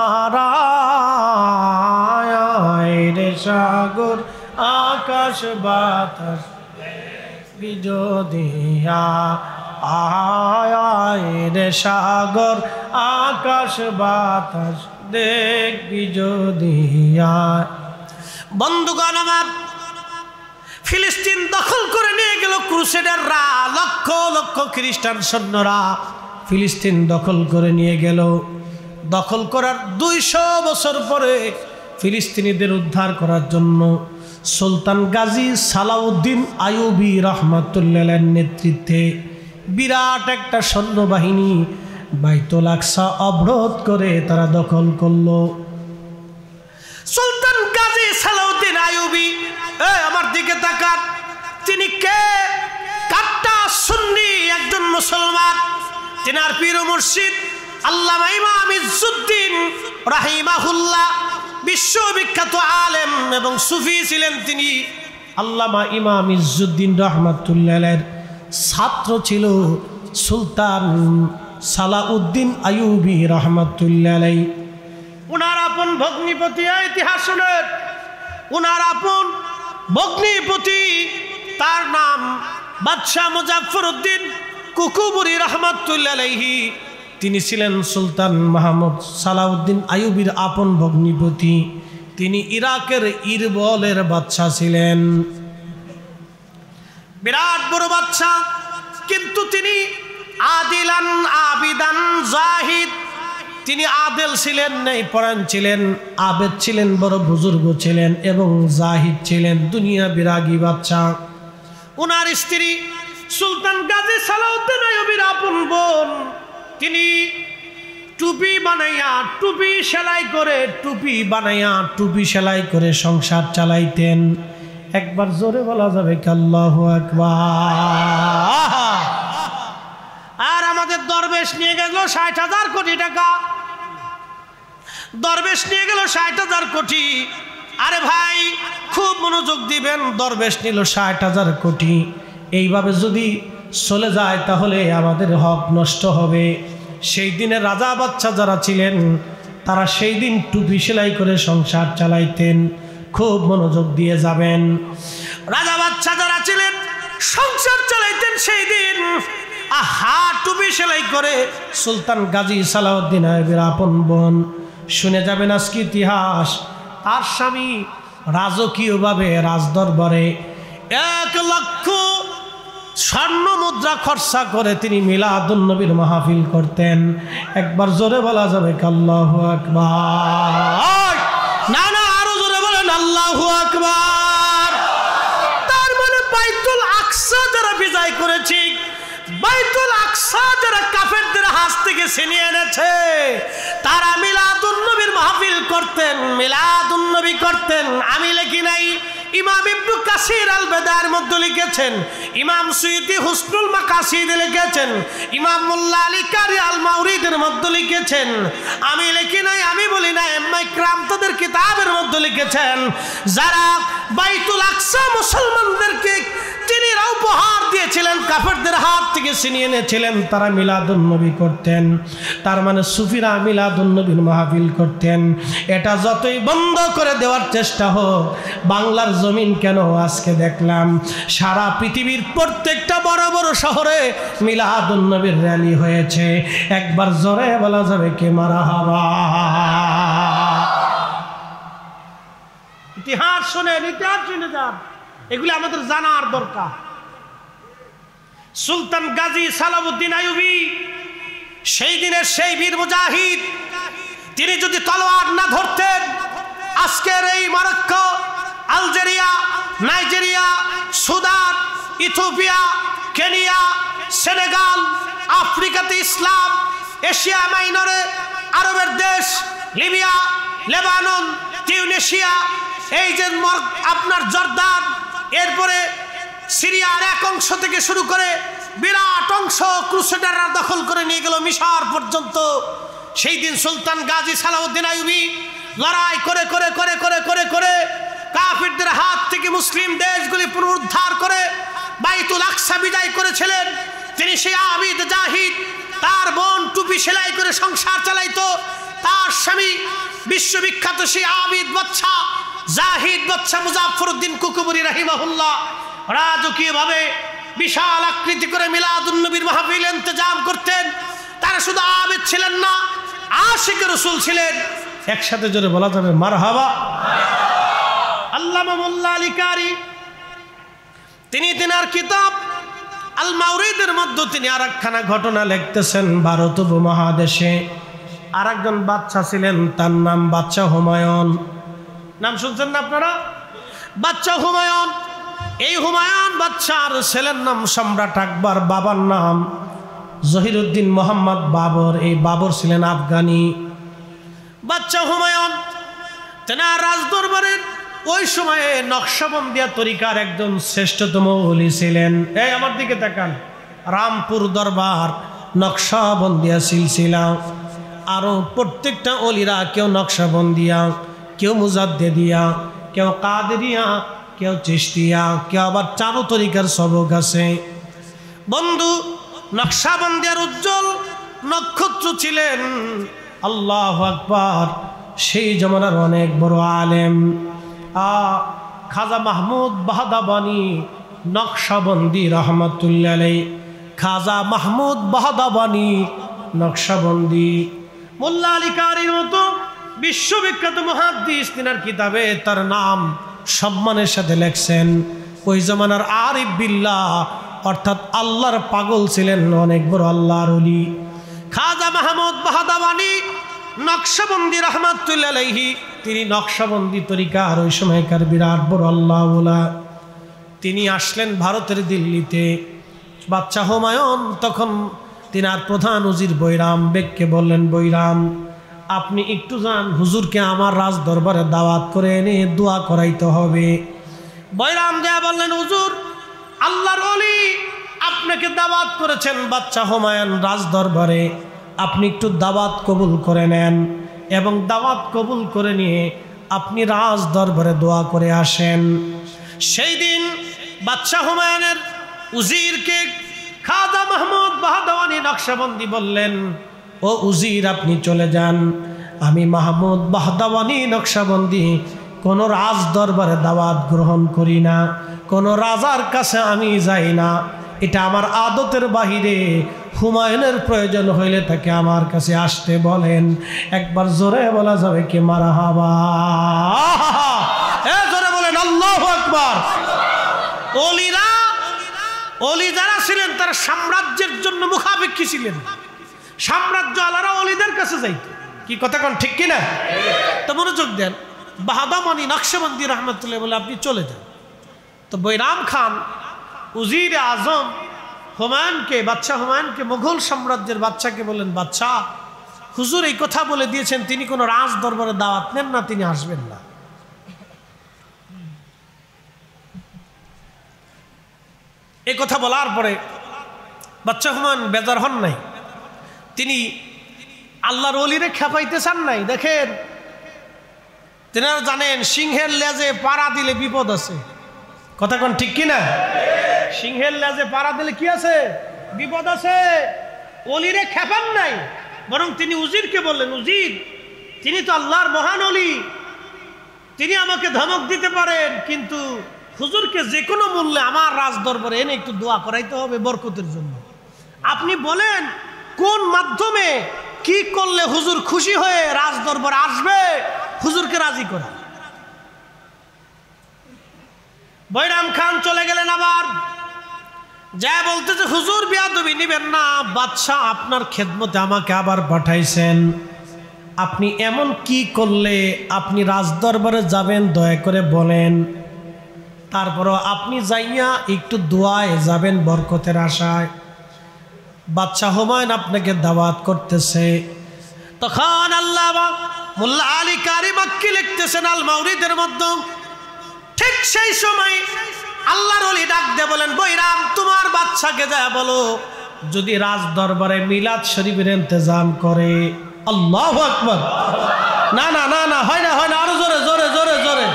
রে সাগর, আকাশ বাতাস বিজদিয়া, আয় রে সাগর, আকাশ বাতাস দেখবি যদিয়া। বন্ধুগণ আমার, ফিলিস্তিন দখল করে নিয়ে গেল ক্রুসেডাররা, লক্ষ লক্ষ খ্রিস্টান সৈন্যরা ফিলিস্তিন দখল করে নিয়ে গেল। দখল করার 200 বছর পরে ফিলিস্তিনিদের উদ্ধার করার জন্য সুলতান গাজী সালাউদ্দিন আইয়ুবী রহমাতুল্লাহর নেতৃত্বে বিরাট একটা সৈন্যবাহিনী বাইতুল আকসা অবরোধ করে তারা দখল করলো। সুলতান গাজী সালাউদ্দিন আইয়ুবী, আমার দিকে তাকান, তিনি কে? কাট্টা সুন্নি একজন মুসলমান। তিনার পীর মুর্শিদ আল্লামা ইমাম ইজ্জুদ্দিন রাহিমাহুল্লাহ, বিশ্ববিখ্যাত আলেম এবং সুফি ছিলেন তিনি। আল্লামা ইমাম ইজ্জুদ্দিন রহমাতুল্লাহের ছাত্র ছিল সুলতান সালাউদ্দিন আইয়ুবী রহমাতুল্লাহ। উনার আপন ভগ্নিপতি, ইতিহাস শুনেন, উনার আপন ভগ্নিপতি, তার নাম বাদশাহ মুজাফফর উদ্দিন কুকুবুরি রহমাতুল্লাহ আলাইহি। তিনি ছিলেন সুলতান মাহমুদ সালাউদ্দিন আইয়ুবীর আপন ভগ্নিপতি। তিনি ইরাকের ইরবলের বাদশাহ ছিলেন, বিরাট বড় বাদশাহ। কিন্তু তিনি আদিলান আবিদান জাহিদ, তিনি আদেল ছিলেন, নেই পরায়ণ ছিলেন, আবেদ ছিলেন, বড় বুজুর্গ ছিলেন এবং জাহিদ ছিলেন, দুনিয়া বিরাগী বাদশাহ। ওনার স্ত্রী সুলতান গাজী সালাউদ্দিন আইয়ুবীর আপন বোন, তিনি টুপি বানাইয়া, টুপি সেলাই করে সংসার চালাইতেন। একবার জোরে বলা যাবে কি আল্লাহু আকবার? আর আমাদের দরবেশ নিয়ে গেল 60,000 কোটি টাকা, দরবেশ নিয়ে গেল 60,000 কোটি। আরে ভাই খুব মনোযোগ দিবেন, দরবেশ নিল ৬০,০০০ কোটি। এইভাবে যদি চলে যায় তাহলে আমাদের হক নষ্ট হবে। সেই দিনে রাজা বাচ্চা যারা ছিলেন তারা সেই দিন টুপি সেলাই করে সংসার চালাইতেন। খুব মনোযোগ দিয়ে যাবেন। রাজা বাচ্চা যারা ছিলেন সংসার চালাইতেন সেই দিন। আহা, টুপি সেলাই করে সুলতান গাজী সালাউদ্দিন আইয়ুবীর আপন বোন, শুনে যাবেন আজকে ইতিহাস, তার স্বামী রাজকীয়ভাবে রাজদরবারে ১ লক্ষ স্বর্ণ মুদ্রা খরচা করে তিনি মিলাদুন নবীর মাহফিল করতেন। একবার জোরে বলা যাবে আল্লাহু আকবার? না না, আরো জোরে বলেন আল্লাহু আকবার। তার মানে বাইতুল আকসা যারা বিজয় করেছে, বাইতুল আকসা যারা কাফেরদের হাত থেকে ছিনিয়ে এনেছে, তারা মিলাদুন নবীর মাহফিল করতেন, মিলাদুন নবী করতেন। আমি লিখি নাই, ইমাম ইবনে কাসির আল বেদার মধ্যে লিখেছেন, ইমাম সুয়ুতি হুসনুল মাকাসিদ লিখেছেন, ইমাম মোল্লা আলী কারি আল মাউরিদের মধ্যে লিখেছেন। আমি লিখি নাই, আমি বলি না, ইমাম ইকরাম তাদের কিতাবের মধ্যে লিখেছেন। যারা বাইতুল আকসা মুসলমানদেরকে তিনি উপহার দিয়েছিলেন, কাফেরদের হাত থেকে ছিনিয়ে এনেছিলেন, তারা মিলাদুন নবী করতেন। তার মানে সুফিরা মিলাদুন নবীর মাহফিল করতেন। এটা যতই বন্ধ করে দেওয়ার চেষ্টা হোক, বাংলার জমিন কেন আজকে দেখলাম সারা পৃথিবীর প্রত্যেকটা বড় বড় শহরে মিলাদুন নবীর র্যালি হয়েছে। একবার জোরে বলা যাবে কে মারহাবা? ইতিহাস শুনেন, ইতিহাস শুনে যান, এগুলি আমাদের জানার দরকার। সুলতান গাজী সালাউদ্দিন আইয়ুবী সেই দিনের সেই বীর মুজাহিদ, তিনি যদি তলোয়ার না ধরতেন, আজকের এই Morocco, Algeria, Nigeria, Sudan, Ethiopia, Kenya, Senegal, আফ্রিকাতে ইসলাম, এশিয়া মাইনরে আরবের দেশ, লিবিয়া, লেবানন, তিউনিসিয়া, এই যে আপনার জর্দান, এরপরে সিরিয়ার এক অংশ থেকে শুরু করে বিরাট অংশ ক্রুসেডাররা দখল করে নিয়ে গেল মিশর পর্যন্ত। সেই দিন সুলতান গাজী সালাউদ্দিন আইয়ুবী লড়াই করে করে করে করে করে করে কাফিরদের হাত থেকে মুসলিম দেশগুলি পুনরুদ্ধার করে বাইতুল আকসা বিজয় করেছিলেন। তিনি সেই আবিদ জাহিদ, তার বোন টুপি সেলাই করে সংসার চালাইতো, তার স্বামী বিশ্ববিখ্যাত সেই আবিদ বাচ্চা জাহিদ বাচ্চা মুজাফফরউদ্দিন কুকুবুরি রাহিমাহুল্লাহ রাজকীয়ভাবে বিশাল আকৃতি করে মিলাদুন নবীর মাহফিল ইন্তজাম করতেন। তারা শুধু আবিদ ছিলেন না, আশিক রাসূল ছিলেন। একসাথে জোরে বলা যাবে মারহাবা। আল্লামা মোল্লা আলী কারি তিনি তিনার কিতাব আল মাউরিদের মধ্যে তিনি আরেকখানা ঘটনা লিখতেছেন। ভারত উপমহাদেশে আরেকজন বাচ্চা ছিলেন, তার নাম বাচ্চা হুমায়ুন। নাম শুনছেন না আপনারা? বাচ্চা হুমায়ুন। এই হুমায়ুন বাচ্চার ছেলের নাম সম্রাট আকবর, বাবার নাম জহিরুদ্দিন মোহাম্মদ বাবর। এই বাবর ছিলেন আফগানি। বাচ্চা হুমায়ুন তেনার রাজদরবারের ওই সময়ে নকশবন্দিয়া তরিকার একজন শ্রেষ্ঠতম ওলি ছিলেন। এই আমার দিকে তাকান, রামপুর দরবার, নকশবন্দিয়া সিলসিলা, আরও প্রত্যেকটা ওলিরা কেউ নকশবন্দিয়া, কেউ মুজাদ্দেদিয়া, কেউ কাদেরিয়া, কেউ চিশতিয়া, কেউ আবার চারু তরিকার সবক আছে। বন্ধু, নকশবন্দিয়ার উজ্জ্বল নক্ষত্র ছিলেন আল্লাহু আকবার সেই জমানার অনেক বড় আলেম খাজা মাহমুদ বাহাদাবানি নকশবন্দি রহমতুল্লাহ আলাইহি। খাজা মাহমুদ বাহাদাবানি নকশবন্দি। মোল্লা আলী কারির মতো বিশ্ববিখ্যাত মুহাদ্দিস তিনার কিতাবে তার নাম সম্মানের সাথে লেখছেন। ওই জমানার আরিফ বিল্লাহ অর্থাৎ আল্লাহর পাগল ছিলেন, অনেক বড় আল্লাহর ওলি খাজা মাহমুদ বাহাদাবানি নকশবন্দি রহমতুল্লাহ আলাইহি। তিনি নকশবন্দি তরিকার ওই সময়কার বিরাট বড় আল্লাহ ওলা। তিনি আসলেন ভারতের দিল্লিতে। বাচ্চা হুমায়ুন তখন তিনার প্রধান উজির বৈরাম বেগকে বললেন, বৈরাম আপনি একটু যান, হুজুরকে আমার রাজ দরবারে দাওয়াত করে এনে দোয়া করাইতে হবে। বৈরাম দেয়া বললেন, হুজুর আল্লাহর ওলি আপনাকে দাওয়াত করেছেন বাচ্চা হুমায়ুন রাজ দরবারে, আপনি একটু দাওয়াত কবুল করে নেন এবং দাওয়াত কবুল করে নিয়ে আপনি রাজ দরবারে দোয়া করে আসেন। সেই দিন বাদশাহ হুমায়ুনের উজিরকে খাজা মাহমুদ বাহদাওয়ানি নকশবন্দি বললেন, ও উজির আপনি চলে যান, আমি মাহমুদ বাহদাওয়ানি নকশবন্দি কোনো রাজ দরবারে দাওয়াত গ্রহণ করি না, কোনো রাজার কাছে আমি যাই না, এটা আমার আদতের বাহিরে। হুমায়ুনের প্রয়োজন হইলে তাকে আমার কাছে আসতে বলেন। একবার জোরে বলা যাবে কি মারহাবা? জোরে বলেন আল্লাহু আকবার। ওলিরা, ওলি যারা ছিলেন তারা সাম্রাজ্যের জন্য মুখাপেক্ষী ছিলেন। সাম্রাজ্য আলারা ওলিদের কাছে যাইত। কি কথা কোন ঠিক কিনা? তো মনোযোগ দেন। বাহদাওয়ানি নকশবন্দি রহমতুল্লাহ বলে আপনি চলে যান। তো বৈরাম খান উজির আজম হুমায়ুনকে, বাদশাহ হুমায়ুনকে, মুঘল সাম্রাজ্যের বাদশাকে বলেন, বাদশাহ হুজুর এই কথা বলে দিয়েছেন তিনি কোনো রাজ দরবারে দাওয়াত নেন না, তিনি আসবেন না। এই কথা বলার পরে বাদশাহ হুমায়ুন বেজার হন নাই, তিনি আল্লাহর ওলিরে খেপাইতে চান নাই। দেখেন তেনারা জানেন সিংহের লেজে পাড়া দিলে বিপদ আছে। কথা কোন ঠিক কিনা? সিংহের লেজে পাড়া দিলে কি আছে? বিপদ আছে। ওলিরে খেপান নাই, বরং তিনি উজিরকে বললেন, উজির তিনি তো আল্লাহর মহান ওলি, তিনি আমাকে ধমক দিতে পারেন, কিন্তু হুজুরকে যে কোনো মূল্যে আমার রাজ দরবারে এনে একটু দোয়া করাইতে হবে বরকতের জন্য। আপনি বলেন কোন মাধ্যমে কি করলে হুজুর খুশি হয়ে রাজ দরবারে আসবে, হুজুরকে রাজি করা। বৈরাম খান চলে গেলেন। আবার যা বলতেছে, হুজুর বিয়াদবি নিবেন না, বাদশাহ আপনার খেদমতে আমাকে আবার পাঠাইছেন, আপনি এমন কি করলে আপনি রাজদরবারে যাবেন দয়া করে বলেন, তারপরও আপনি যাইয়া একটু দোয়ায় যাবেন বরকতের আশায়। বাদশাহ হুমায়ুন আপনাকে দাওয়াত করতেছে। তখন আল্লাহ মোল্লা আলী কারি মাক্কি লিখতেছেন আল মাউরিদের মধ্যে, ঠিক সেই সময় আল্লাহর ওলি ডাক দিয়ে বলেন, বৈরাম তোমার বাদশাকে যা বলো যদি রাজ দরবারে মিলাদ শরীফের ইন্তজাম করে। আল্লাহু আকবার। না না না না, হয় না হয় না, আরো জোরে জোরে জোরে জোরে।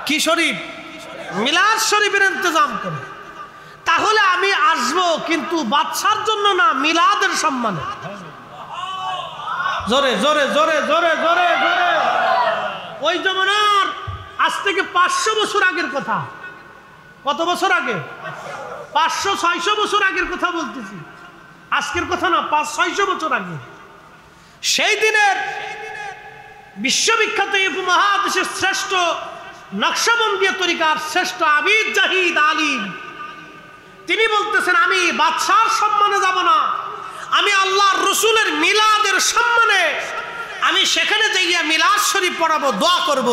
কি শরীফ? মিলাদ শরীফের ইন্তজাম করে। তাহলে আমি আসবো, কিন্তু বাদশার জন্য না, মিলাদের সম্মানে। জোরে জোরে জোরে জোরে জোরে জোরে। ওই জমানার আজ থেকে 500 বছর আগের কথা। কত বছর আগে? 500-600 বছর আগের কথা বলতেছি, আজকের কথা না, 500-600 বছর আগে। সেই দিনের বিশ্ববিখ্যাত উপমহাদেশের শ্রেষ্ঠ নকশবন্দিয়া তরিকার শ্রেষ্ঠ আবিদ জাহিদ আলিম, তিনি বলতেছেন, আমি বাদশার সম্মানে যাব না, আমি আল্লাহর রসুলের মিলাদের সম্মানে আমি সেখানে যাইয়া মিলাদ শরীফ পড়াবো, দোয়া করব।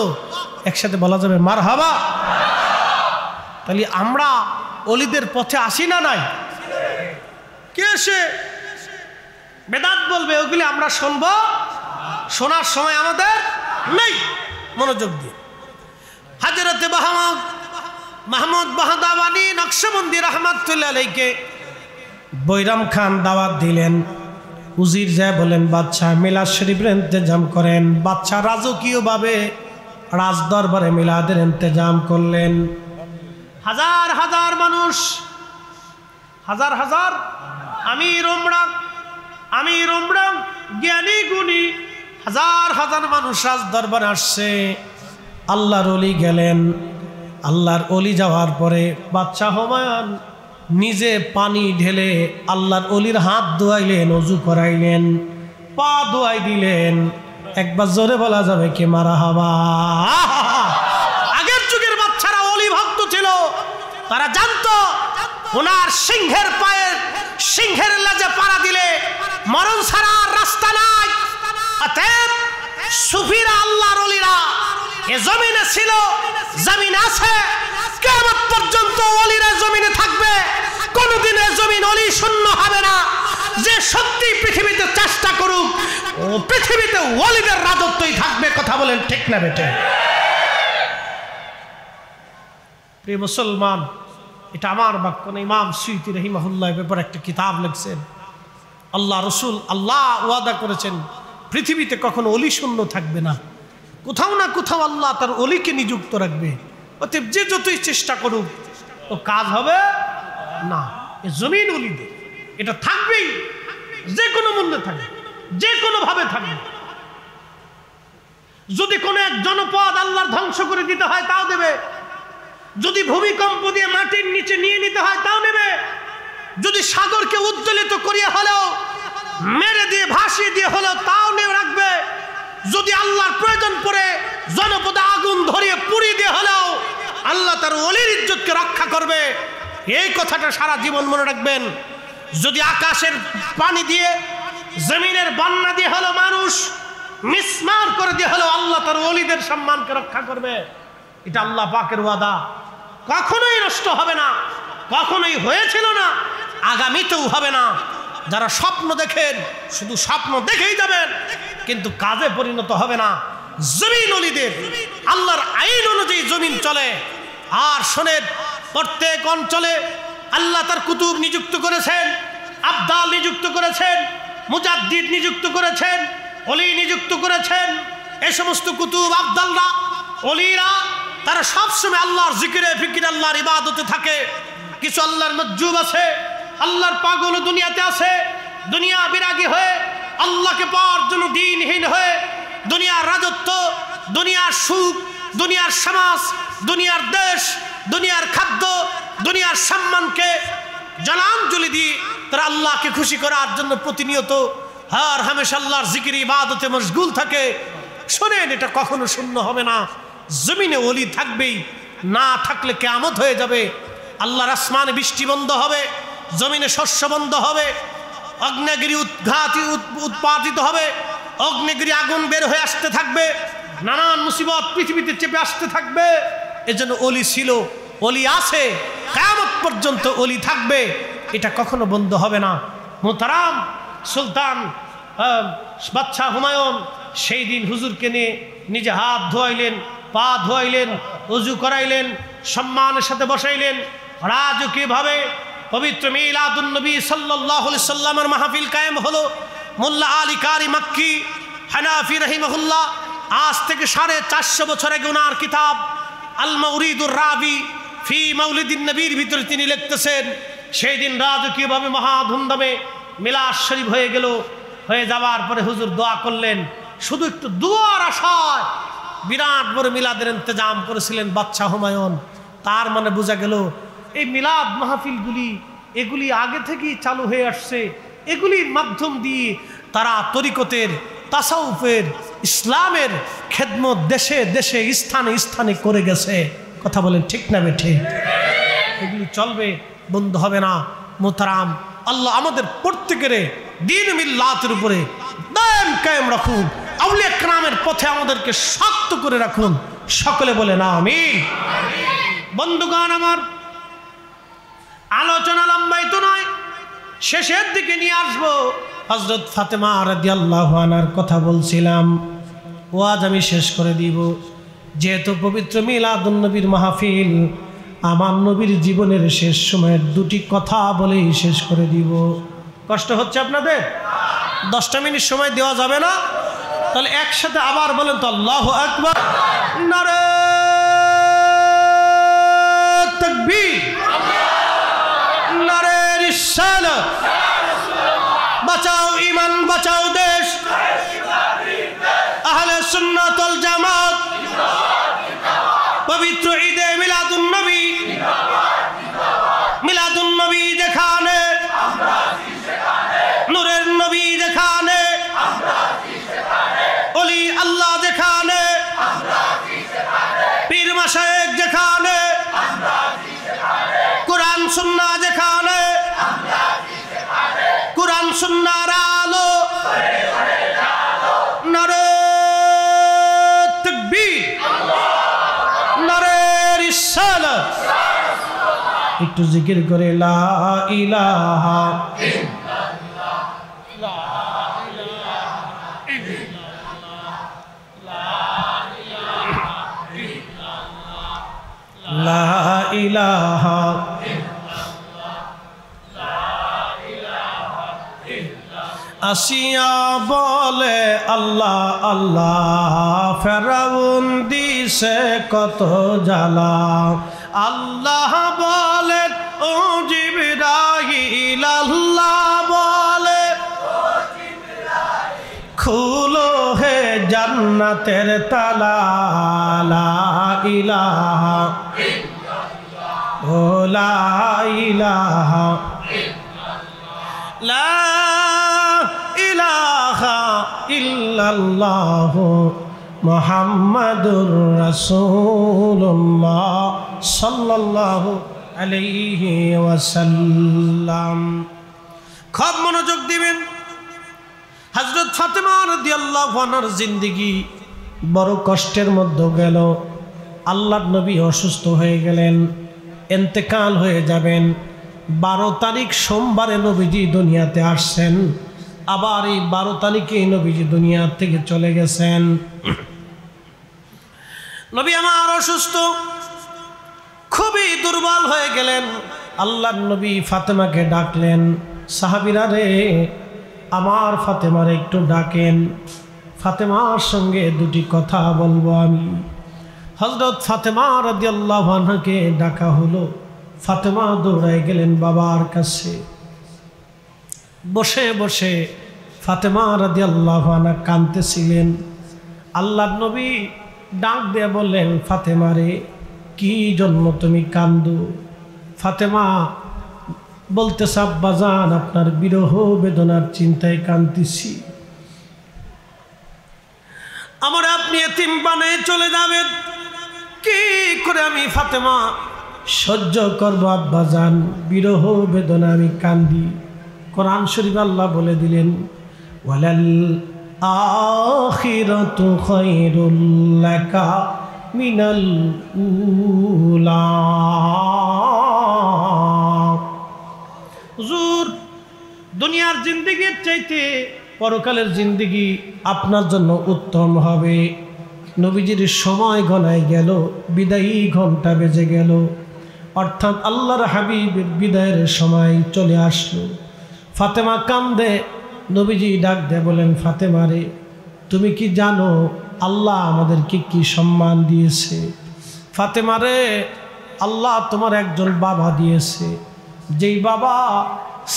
একসাথে বলা যাবে মারহাবা। তাহলে আমরা ওলিদের পথে আসি না নাই? কে এসে বেদাত বলবে ওগুলি আমরা শুনবো, শোনার সময় আমাদের নেই। মনোযোগ দিয়ে হযরত মাহমুদ বাহদাওয়ানি নকশবন্দি রহমাতুল্লাহ আলাইহিকে বৈরাম খান দাওয়াত দিলেন। উজির যায় বলেন, বাদশাহ মিলাদ শরীফের ইন্তজাম করেন। বাদশাহ রাজকীয়ভাবে রাজ দরবারে মিলাদের ইন্তজাম করলেন। হাজার হাজার মানুষ, হাজার হাজার আমির উমরা জ্ঞানী গুণী হাজার হাজার মানুষ রাজ দরবারে আসছে। আল্লাহর ওলি গেলেন। আল্লাহর ওলি যাওয়ার পরে বাদশাহ হুমায়ুন নিজে পানি ঢেলে আল্লাহর ওলির হাত ধোয়াইলেন, ওযু করাইলেন, পা ধোয়াই দিলেন। একবার জোরে বলা যাবে কি মারহাবা। আগের যুগের বাচ্চারা ওলি ভক্ত ছিল, তারা জানতো ওনার সিংহের পায়ের সিংহের লেজে পাড়া দিলে মরণ ছাড়া রাস্তা নাই। অতএব সুফিরা আল্লাহর ওলিরা এ জমিনে ছিল, জমিন আছে, কিয়ামত পর্যন্ত ওলিরা জমিনে থাকবে। কোনদিন এ জমিন ওলি শূন্য হবে না। যে সত্যি পৃথিবীতে চেষ্টা করুক, ও পৃথিবীতে ওলিদের রাজত্বই থাকবে। কথা বলেন ঠিক না বেটে? প্রিয় মুসলমান, এটা আমার বাক্য না, ইমাম সুয়ুতি রাহিমাহুল্লাহ ব্যাপারে একটা কিতাব লিখছেন। আল্লাহ রসুল, আল্লাহ ওয়াদা করেছেন পৃথিবীতে কখনো ওলি শূন্য থাকবে না। কোথাও না কোথাও আল্লাহ তার ওলিকে নিযুক্ত রাখবে। অতএব যে যতই চেষ্টা করুক তো কাজ হবে না। এ জমিন ওলিদের, এটা থাকবেই, যে কোনো মূল্যে থাকবে, যে কোনো ভাবে থাকবে। যদি কোনো এক জনপদ আল্লাহর ধ্বংস করে দিতে হয় তাও দেবে, যদি ভূমিকম্প দিয়ে মাটির নিচে নিয়ে নিতে হয় তাও নেবে, যদি সাগরকে উজ্জ্বলিত করিয়া হলেও মেরে দিয়ে ভাসিয়ে দিয়ে হলেও তাও নিয়ে রাখবে, যদি আল্লাহর প্রয়োজন পড়ে জনপদে আগুন ধরিয়ে পুড়িয়ে দিয়ে হলেও আল্লাহ তার ওলির ইজ্জতকে রক্ষা করবে। এই কথাটা সারা জীবন মনে রাখবেন। যদি আকাশের পানি দিয়ে জমিনের বন্যা দিয়ে হলো মানুষ মিসমার করে দিয়ে হলো আল্লাহ তার ওলিদের সম্মানকে রক্ষা করবে। এটা আল্লাহ পাকের ওয়াদা, কখনোই নষ্ট হবে না, কখনোই হয়েছিল না, আগামীতেও হবে না। যারা স্বপ্ন দেখেন শুধু স্বপ্ন দেখেই যাবেন, কিন্তু কাজে পরিণত হবে না। জমিন ওলিদের, আল্লাহর আইন অনুযায়ী জমিন চলে। আর শোনেন, প্রত্যেক অঞ্চলে আল্লাহ তার কুতুব নিযুক্ত করেছেন, আবদাল নিযুক্ত করেছেন, মুজাদ্দিদ নিযুক্ত করেছেন, অলি নিযুক্ত করেছেন। এই সমস্ত কুতুব আবদালরা, অলিরা তারা সবসময় আল্লাহর জিকিরে ফিকিরে আল্লাহর ইবাদতে থাকে। কিছু আল্লাহর মজ্জুব আছে, আল্লাহর পাগল দুনিয়াতে আছে, দুনিয়া বিরাগী হয়ে আল্লাহকে পাওয়ার জন্য দিনহীন হয়ে দুনিয়ার রাজত্ব, দুনিয়ার সুখ, দুনিয়ার সমাজ, দুনিয়ার দেশ, দুনিয়ার খাদ্য, দুনিয়ার সম্মানকে জলাঞ্জলি দিয়ে তারা আল্লাহকে খুশি করার জন্য প্রতিনিয়ত আর হামেশা আল্লাহর জিকির ইবাদতে মশগুল থাকে। শোনেন, এটা কখনো শূন্য হবে না। জমিনে ওলি থাকবেই, না থাকলে কিয়ামত হয়ে যাবে। আল্লাহর আসমানে বৃষ্টি বন্ধ হবে, জমিনে শস্য বন্ধ হবে, অগ্নেগিরি উৎপাদিত হবে, অগ্নেগিরি আগুন বের হয়ে আসতে থাকবে, নানান মুসিবত পৃথিবীতে চেপে আসতে থাকবে। এজন্য ওলি ছিল, ওলি আছে, কিয়ামত পর্যন্ত ওলি থাকবে, এটা কখনো বন্ধ হবে না। মোহতারাম সুলতান বাদশাহ হুমায়ুন সেই দিন হুজুরকে নিয়ে নিজে হাত ধোয়াইলেন, পা ধোয়াইলেন, ওযু করাইলেন, সম্মানের সাথে বসাইলেন। রাজকীয়ভাবে পবিত্র মিলাদুন নবী সাল্লাল্লাহু আলাইহি সাল্লামের মাহফিল কায়েম হলো। মোল্লা আলী কারি মক্কি হানাফি রাহিমাহুল্লাহ আজ থেকে 450 বছর আগে ওনার কিতাব আল মাউরিদুর রাবি ফি মাউলিদিন নবীর ভিতরে তিনি লিখতেছেন, সেই দিন রাজকীয়ভাবে মহা ধুমধামে মিলাদ শরীফ হয়ে গেল। হয়ে যাওয়ার পরে হুজুর দোয়া করলেন, শুধু একটু দোয়ার আশায় বিরাট বড় মিলাদের ইন্তজাম করেছিলেন বাদশাহ হুমায়ুন। তার মানে বোঝা গেল এই মিলাদ মাহফিলগুলি এগুলি আগে থেকেই চালু হয়ে আসছে। এগুলির মাধ্যম দিয়ে তারা তরিকতের, তাসাউফের, ইসলামের খেদমত দেশে দেশে স্থানে স্থানে করে গেছে। কথা বলেন ঠিক না বেঠে? এগুলি চলবে, বন্ধ হবে না। মোহতারাম, আল্লাহ আমাদের প্রত্যেকের দ্বীন মিল্লাতের উপরে দায়েম কায়েম রাখুন, আউলিয়া কেরামের পথে আমাদেরকে শক্ত করে রাখুন। সকলে বলে না আমিন। বন্ধুগণ আমার, আলোচনা লম্বায়িত নয়, শেষের দিকে নিয়ে আসবো। হযরত ফাতেমা রাদিয়াল্লাহু আনহার কথা বলছিলাম, ওয়াজ আমি শেষ করে দিব। যেহেতু পবিত্র মিলাদুন নবীর মাহফিল, আমার নবীর জীবনের শেষ সময়ের দুটি কথা বলেই শেষ করে দিব। কষ্ট হচ্ছে আপনাদের? 10টা মিনিট সময় দেওয়া যাবে না? তাহলে একসাথে আবার বলেন তো, আল্লাহু আকবার, নারে তাকবীর, নারে রিসালাত, বাঁচাও ঈমান, বাঁচাও দেশ, আহলে সুন্নাত ওয়াল জামাত, পবিত্র ঈদে মিলাদুন নবী, মিলাদুন নবী যেখানে, নূরের নবী যেখানে, ওলি আল্লাহ যেখানে, পীর মাশায়েখ যেখানে, কোরআন সুন্নাহ যেখানে, কোরআন সুন্নাহর আলো, নারে তাকবীর, নারে রিসালাত। একটু জিকির করে লা ইলাহা ইল্লাল্লাহ, লা ইলাহা আসিয়া বলে আল্লাহ আল্লাহ, ফেরাউন দিছে কত জ্বালা। আল্লাহ বলে ও জিবরাইল, আল্লাহ বলে খুলো হে জান্নাতের তালা, লা ইলাহা ও লা ইলাহা লা ইলাহা ইল্লাল্লাহু মুহাম্মাদুর রাসূলুল্লাহ সাল্লাল্লাহু আলাইহি ওয়াসাল্লাম। খুব মনোযোগ দিবেন। হযরত ফাতেমা রাদিয়াল্লাহু আনহার জিন্দেগি বড় কষ্টের মধ্যে গেল। আল্লাহর নবী অসুস্থ হয়ে গেলেন, ইন্তেকাল হয়ে যাবেন। 12 তারিখ সোমবারে নবীজি দুনিয়াতে আসছেন। আবার এই 12 তারিখে নবীজি দুনিয়া থেকে চলে গেছেন। নবী আমার অসুস্থ, খুবই দুর্বল হয়ে গেলেন। আল্লাহর নবী ফাতেমাকে ডাকলেন, সাহাবীরা রে, আমার ফাতেমারে একটু ডাকেন, ফাতেমার সঙ্গে দুটি কথা বলবো আমি। হযরত ফাতেমা রাদিয়াল্লাহু আনহাকে ডাকা হলো। ফাতেমা দৌড়ায় গেলেন বাবার কাছে। বসে বসে ফাতেমা রাদিয়াল্লাহু আনহা কাঁদতেছিলেন। আল্লাহর নবী ডাক দিয়ে বললেন, ফাতেমা রে, কি জন্য তুমি কান্দো? ফাতেমা বলতেছে, আব্বাজান, আপনার বিরহ বেদনার চিন্তায় কাঁদতেছি। আমার আপনি এতিম বানায় চলে যাবেন, কি করে আমি ফাতেমা সহ্য করবো আব্বাজান? বিরহ বেদনা আমি কান্দি। কোরআন শরীফ আল্লাহ বলে দিলেন, ওয়ালাল আখিরাতু খায়রুল লাকা মিনাল উলা। হুজুর, দুনিয়ার জিন্দেগির চাইতে পরকালের জিন্দেগি আপনার জন্য উত্তম হবে। নবীজির সময় গণায় গেল, বিদায়ী ঘন্টা বেজে গেল, অর্থাৎ আল্লাহর হাবিবের বিদায়ের সময় চলে আসলো। ফাতেমা কান্দে। নবীজি ডাক দিয়ে বলেন, ফাতেমা রে, তুমি কি জানো আল্লাহ আমাদেরকে কি সম্মান দিয়েছে? ফাতেমা রে, আল্লাহ তোমার একজন বাবা দিয়েছে, যেই বাবা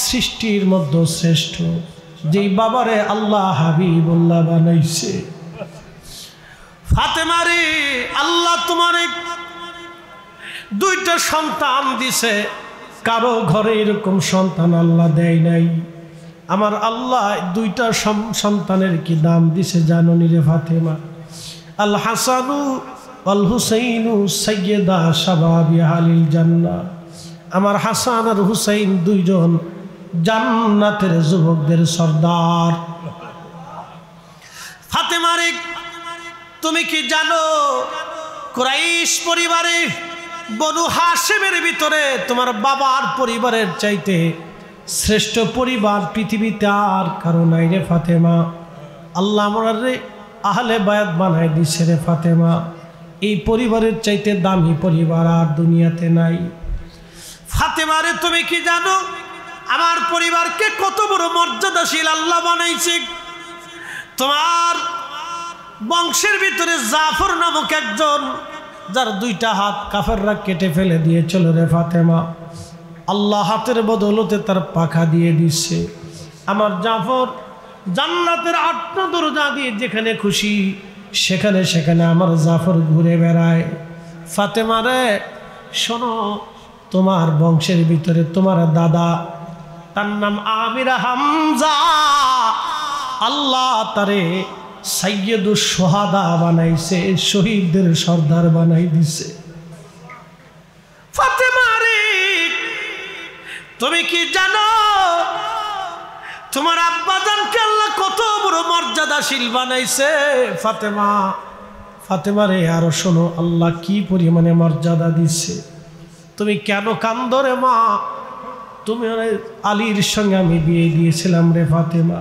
সৃষ্টির মধ্যে শ্রেষ্ঠ, যেই বাবারে আল্লাহ হাবিবুল্লাহ বানাইছে। ফাতেমা রে, আল্লাহ তোমার দুইটা সন্তান দিছে, কারো ঘরে এরকম সন্তান আল্লাহ দেয় নাই। আমার আল্লাহ দুইটা সন্তানের কি দাম দিছে জাননি রে ফাতেমা? আল হাসানু আল হুসাইনু সাইয়্যিদা শাবাবি আহলিল জান্নাহ। আমার হাসান আর হুসাইন দুইজন জান্নাতের যুবকদের সর্দার। ফাতেমা রে, তুমি কি জানো কুরাইশ পরিবারে বনু হাশিমের ভিতরে তোমার বাবার পরিবারের চাইতে শ্রেষ্ঠ পরিবার পৃথিবীতে আর কারো নাই রে ফাতেমা। আল্লাহ আমার রে আহলে বায়াত বানায় দিছে রে ফাতেমা। এই পরিবারের চাইতে দামি পরিবার আর দুনিয়াতে নাই। ফাতেমা রে, তুমি কি জানো আমার পরিবারকে কত বড় মর্যাদাশীল আল্লাহ বানাইছে? তোমার বংশের ভিতরে জাফর নামক একজন, যার দুইটা হাত কাফেররা কেটে ফেলে দিয়েছিল রে ফাতেমা, আল্লাহ হাতের বদৌলতে তার পাখা দিয়ে দিচ্ছে। আমার জাফর জান্নাতের 8টা দরজা দিয়ে যেখানে খুশি সেখানে সেখানে আমার জাফর ঘুরে বেড়ায়। ফাতেমা রে, শোনো, তোমার বংশের ভিতরে তোমার দাদা, তার নাম আমির হামজা, আল্লাহ তারে সাইয়্যিদুশ শুহাদা বানাইছে, শহীদদের সর্দার বানাই দিছে। ফাতেমা রে, তুমি কি জানো তোমার আব্বাজানকে আল্লাহ কত বড় মর্যাদাশীল বানাইছে? ফাতেমা, ফাতেমা রে, আরো শোনো আল্লাহ কি পরিমাণে মর্যাদা দিছে। তুমি কেন কান্দো রে মা? তুমি আলীর সঙ্গে আমি বিয়ে দিয়েছিলাম রে ফাতেমা,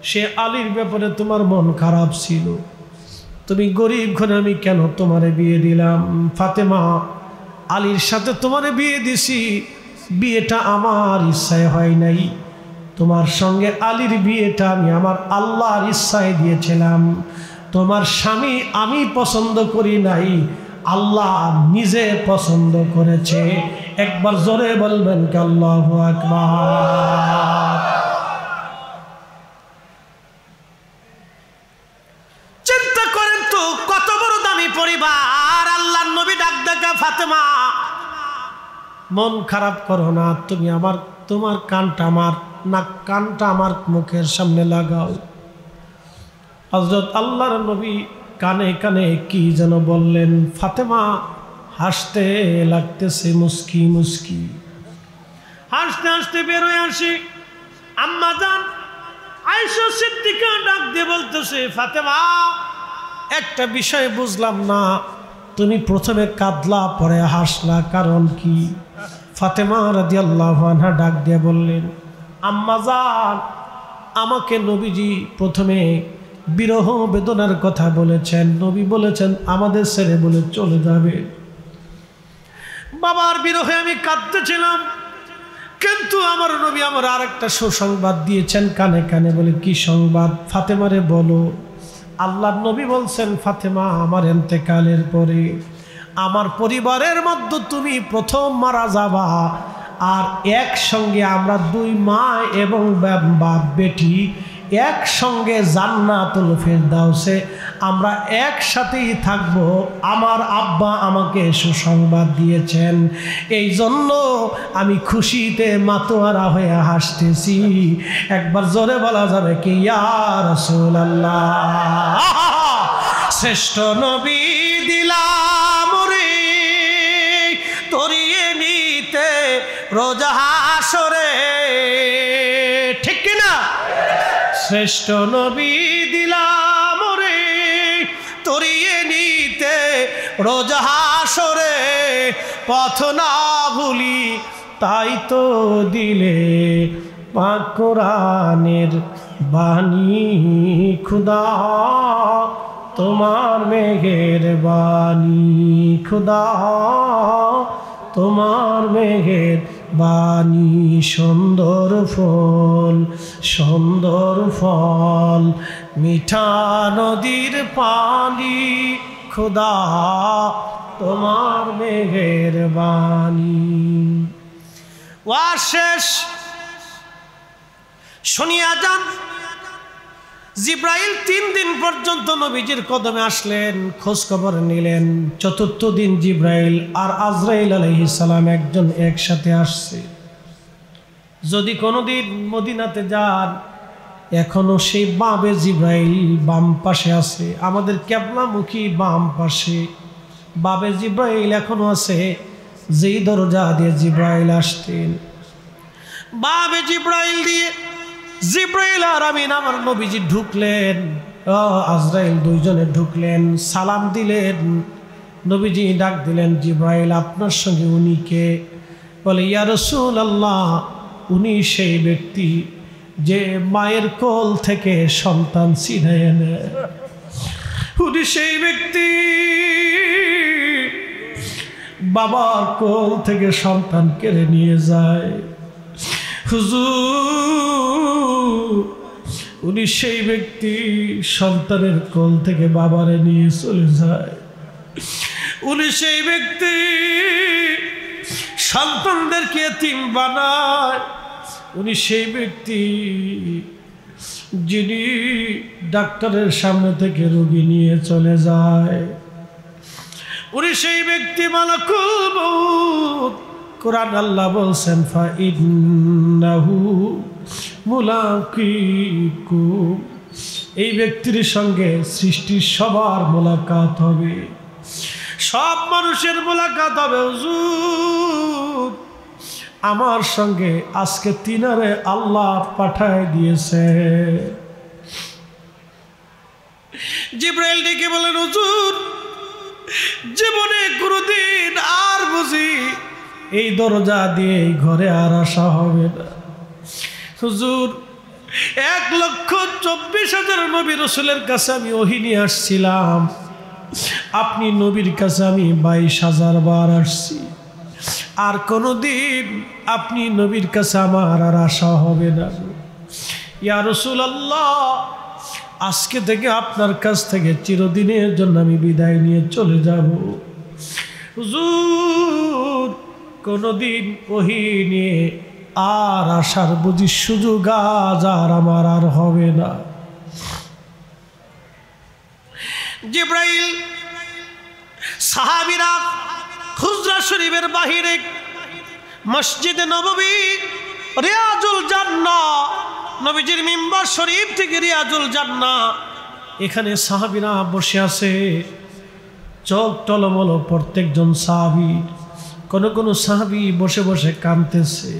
সে আলীর ব্যাপারে তোমার মন খারাপ ছিল, তুমি গরিব ঘরে, আমি কেন তোমারে বিয়ে দিলাম? ফাতেমা, আলীর সাথে তোমারে বিয়ে দিছি, বিয়েটা আমার ইচ্ছায় হয় নাই, তোমার সঙ্গে আলীর বিয়েটা আমি আমার আল্লাহর ইচ্ছায় দিয়েছিলাম। তোমার স্বামী আমি পছন্দ করি নাই, আল্লাহ নিজে পছন্দ করেছে। একবার জোরে বলবেন কি আল্লাহু আকবার। চিন্তা করেন তো কত বড় দামি পরিবার। আল্লাহর নবী ডাক দেখা, ফাতেমা মন খারাপ করো না, তুমি তোমার কানটা আমার মুখের সামনে লাগাও। হযরত আল্লাহর নবী কানে কানে কি যেন বললেন। ফাতেমা হাসতে লাগতেছে, মুস্কি মুস্কি হাসতে হাসতে বেরোয় আসি। আম্মা জান আয়েশা সিদ্দিকা ডাক দিয়ে বলতেছে, ফাতেমা একটা বিষয় বুঝলাম না, তুমি প্রথমে কাঁদলা পরে হাসলা, কারণ কি? ফাতেমা রাদিয়াল্লাহু আনহা ডাক দিয়ে বললেন, আম্মা জান আমাকে নবীজি প্রথমে বিরহ বেদনার কথা বলেছেন। নবী বলেছেন আমাদের ছেড়ে বলে চলে যাবে। বাবার বিরহে আমি কাঁদতেছিলাম, কিন্তু আমার নবী আমার আরেকটা সুসংবাদ দিয়েছেন কানে কানে। বলে কি সংবাদ? ফাতেমারে বলো। আল্লাহর নবী বলছেন, ফাতেমা আমার ইন্তেকালের পরে আমার পরিবারের মধ্যে তুমি প্রথম মারা যাবা, আর একসঙ্গে আমরা দুই মা এবং বাপ বেটি একসঙ্গে জান্নাতুল ফেরদাউসে আমরা একসাথেই থাকব। আমার আব্বা আমাকে সুসংবাদ দিয়েছেন, এই জন্য আমি খুশিতে মাতোয়ারা হয়ে হাসতেছি। একবার জোরে বলা যাবে কি ইয়া রাসূলুল্লাহ। শ্রেষ্ঠ নবী দিলাম রে তরিয়ে নিতে রোজা হাসরে, ঠিক কিনা? শ্রেষ্ঠ নবী দিলাম রে তরিয়ে নিতে রোজা হাসরে, পথ না ভুলি তাই তো দিলে পাক কোরআনের বাণী। খুদা তোমার মেহেরবানি, খুদা তোমার মেহেরবানি। সুন্দর ফল মিঠা নদীর পানি, খুদা তোমার মেহেরবানি। ওয়াজ শেষ, শুনিয়া যান। জিব্রাইল 3 দিন পর্যন্ত নবীজির কদমে আসলেন, খোঁজ খবর নিলেন। চতুর্থ দিন জিব্রাইল আর আজরাইল আলাইহিস সালাম একজন একসাথে আসছে। যদি কোনোদিন মদিনাতে যান, এখনো সেই বাবে জিব্রাইল বাম পাশে আছে, আমাদের কিবলামুখী বাম পাশে বাবে জিব্রাইল এখনো আছে। যেই দরজা দিয়ে জিব্রাইল আসতেন, বাবে জিব্রাইল দিয়ে জিব্রাইল আর আমিন আমার নবীজি ঢুকলেন, আজরাইল দুইজনে ঢুকলেন, সালাম দিলেন। নবীজি ডাক দিলেন, জিব্রাইল আপনার সঙ্গে উনি কে? বলে ইয়া রাসূলুল্লাহ, উনি সেই ব্যক্তি যে মায়ের কোল থেকে সন্তান ছিনিয়ে নেয়। উনি সেই ব্যক্তি বাবার কোল থেকে সন্তান কেড়ে নিয়ে যায়। হুজুর, উনি সেই ব্যক্তি সন্তানের কোল থেকে বাবারে নিয়ে চলে যায়। উনি সেই ব্যক্তি সন্তানদেরকে এতিম বানায়। উনি সেই ব্যক্তি যিনি ডাক্তারের সামনে থেকে রোগী নিয়ে চলে যায়। উনি সেই ব্যক্তি মালাকুল মউত। কোরআন আল্লাহ বলছেন, ফাইন্নাহু মুলাকিকুম, এই ব্যক্তির সঙ্গে সৃষ্টির সবার মোলাকাত হবে, সব মানুষের মোলাকাত হবে। হুজুর, আমার সঙ্গে আজকে তিনারে আল্লাহ পাঠায় দিয়েছে। জিব্রাইল ডেকে বলেন, হুজুর, জীবনে কোনদিন আর বুঝি এই দরজা দিয়ে এই ঘরে আর আসা হবে না। হুজুর, 1,24,000 নবী রাসূলের কাছে আমি ওহী নিয়ে আসছিলাম, আপনি নবীর কাছে আমি 22,000 বার আসছি। আর কোনদিন আপনি নবীর কাছে আমার আর আশা হবে না। ইয়া রাসূলুল্লাহ, আজকে থেকে আপনার কাছ থেকে চিরদিনের জন্য আমি বিদায় নিয়ে চলে যাব। হুজুর, কোনদিন ওহী নিয়ে আর আসার বুঝি সুযোগ আজ আর আমার আর হবে না। জিবরাইল সাহাবীরা হুজরা শরীফের বাহিরে মসজিদে নববী রিয়াজুল জান্নাহ, নবীজির মিম্বার শরীফ থেকে রিয়াজুল জান্নাহ, এখানে সাহাবীরা বসে আছে, চোখ টলমল প্রত্যেকজন সাহাবী। কোন সাহাবী বসে বসে কাঁদতেছে।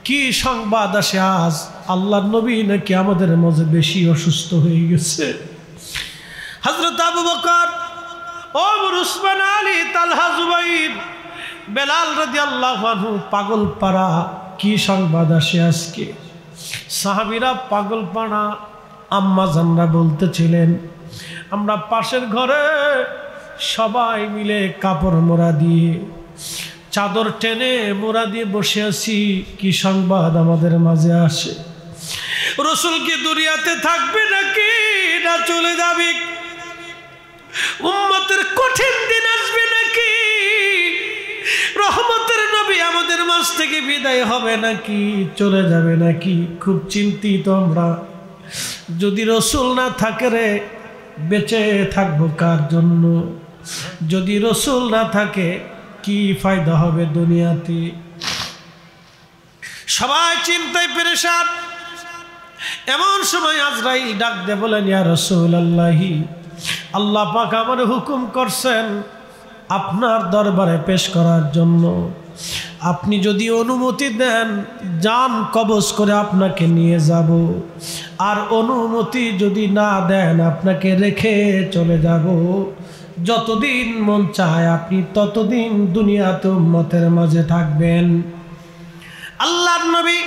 কি সংবাদ আসে আজ? আল্লাহর নবী নাকি আমাদের মাঝে বেশি অসুস্থ হয়ে গেছে। হযরত আবু বকর, ওমর, উসমান, আলী, তালহা, জুবাইর, বেলাল রাদিয়াল্লাহু আনহু পাগলপাড়া। কি সংবাদ আসে আজকে? সাহাবীরা পাগলপাড়া। আম্মা জানরা বলতেছিলেন, আমরা পাশের ঘরে সবাই মিলে কাপড় মোড়া দিয়ে, চাদর টেনে মোড়া দিয়ে বসে আছি। কি সংবাদ আমাদের মাঝে আসে? রাসূল কি দুনিয়াতে থাকবে নাকি না চলে যাবে? উম্মতের কঠিন দিন আসবে নাকি? রহমতের নবী আমাদের মাঝ থেকে বিদায় হবে নাকি চলে যাবে নাকি? খুব চিন্তিত আমরা। যদি রাসূল না থাকে রে, বেঁচে থাকবো কার জন্য? যদি রাসূল না থাকে কি ফায়দা হবে দুনিয়াতে? সবাই চিন্তায় পেরেশান। এমন সময় আজরাইল ডাক দিয়ে বলেন, ইয়া রাসূলুল্লাহি, আল্লাহ পাক আমার হুকুম করছেন আপনার দরবারে পেশ করার জন্য। আপনি যদি অনুমতি দেন, জান কবজ করে আপনাকে নিয়ে যাব। আর অনুমতি যদি না দেন, আপনাকে রেখে চলে যাব। যতদিন মন চায় আপনি ততদিন দুনিয়াতে উম্মতের মাঝে থাকবেন। আল্লাহর নবী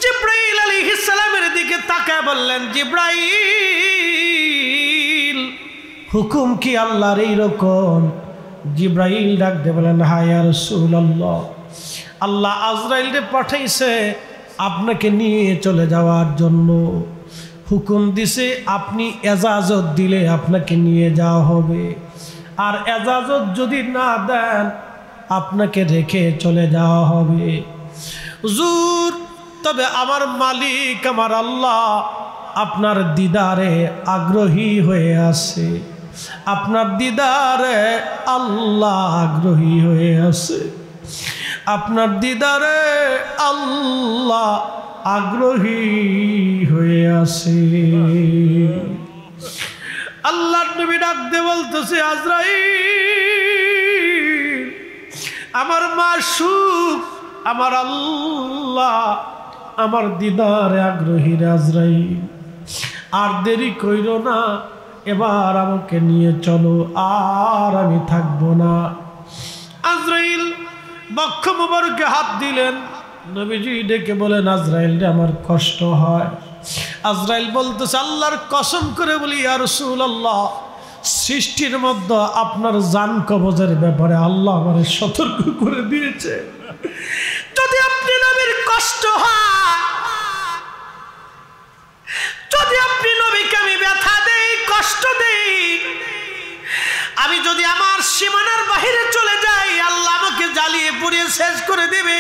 জিবরাইল আলাইহিস সালামের দিকে তাকায় বললেন, জিবরাইল, হুকুম কি আল্লাহর এইরকম? জিবরাইল ডাক দিয়ে বলেন, হ্যাঁ ইয়া রাসূলুল্লাহ, আল্লাহ আজরাইলকে পাঠাইছে আপনাকে নিয়ে চলে যাওয়ার জন্য। হুকুম দিছে আপনি এজাজত দিলে আপনাকে নিয়ে যাওয়া হবে, আর এজাজত যদি না দেন আপনাকে রেখে চলে যাওয়া হবে। হুজুর, তবে আমার মালিক আমার আল্লাহ আপনার দিদারে আগ্রহী হয়ে আছে। আপনার দিদারে আল্লাহ আগ্রহী হয়ে আছে। আপনার দিদারে আল্লাহ আগ্রহী হয়ে আছে। আল্লাহর নবী ডাক দিয়ে বলতেছে, আজরাইল, আমার মাশূক আমার আল্লাহ আমার দিদারে আগ্রহী। আজরাইল, আর দেরি কইরো না, এবার আমাকে নিয়ে চলো, আর আমি থাকবো না। আজরাইল বক্ষ মুবারকে হাত দিলেন। নবীজি ডেকে বলেন, আজরাইল রে, আমার কষ্ট হয়। আজরাইল বলতেছে, আল্লাহর কসম করে বলি ইয়া রাসূলুল্লাহ, সৃষ্টির মধ্যে আপনার জান কবজের ব্যাপারে আল্লাহ আমারে সতর্ক করে দিয়েছে। যদি আপনি নবীর কষ্ট হয়, যদি আপনি নবীকে আমি ব্যথা দেই, কষ্ট দেই, আমি যদি আমার সীমানার বাহিরে চলে যাই, আল্লাহ আমাকে জ্বালিয়ে পুড়িয়ে শেষ করে দেবে।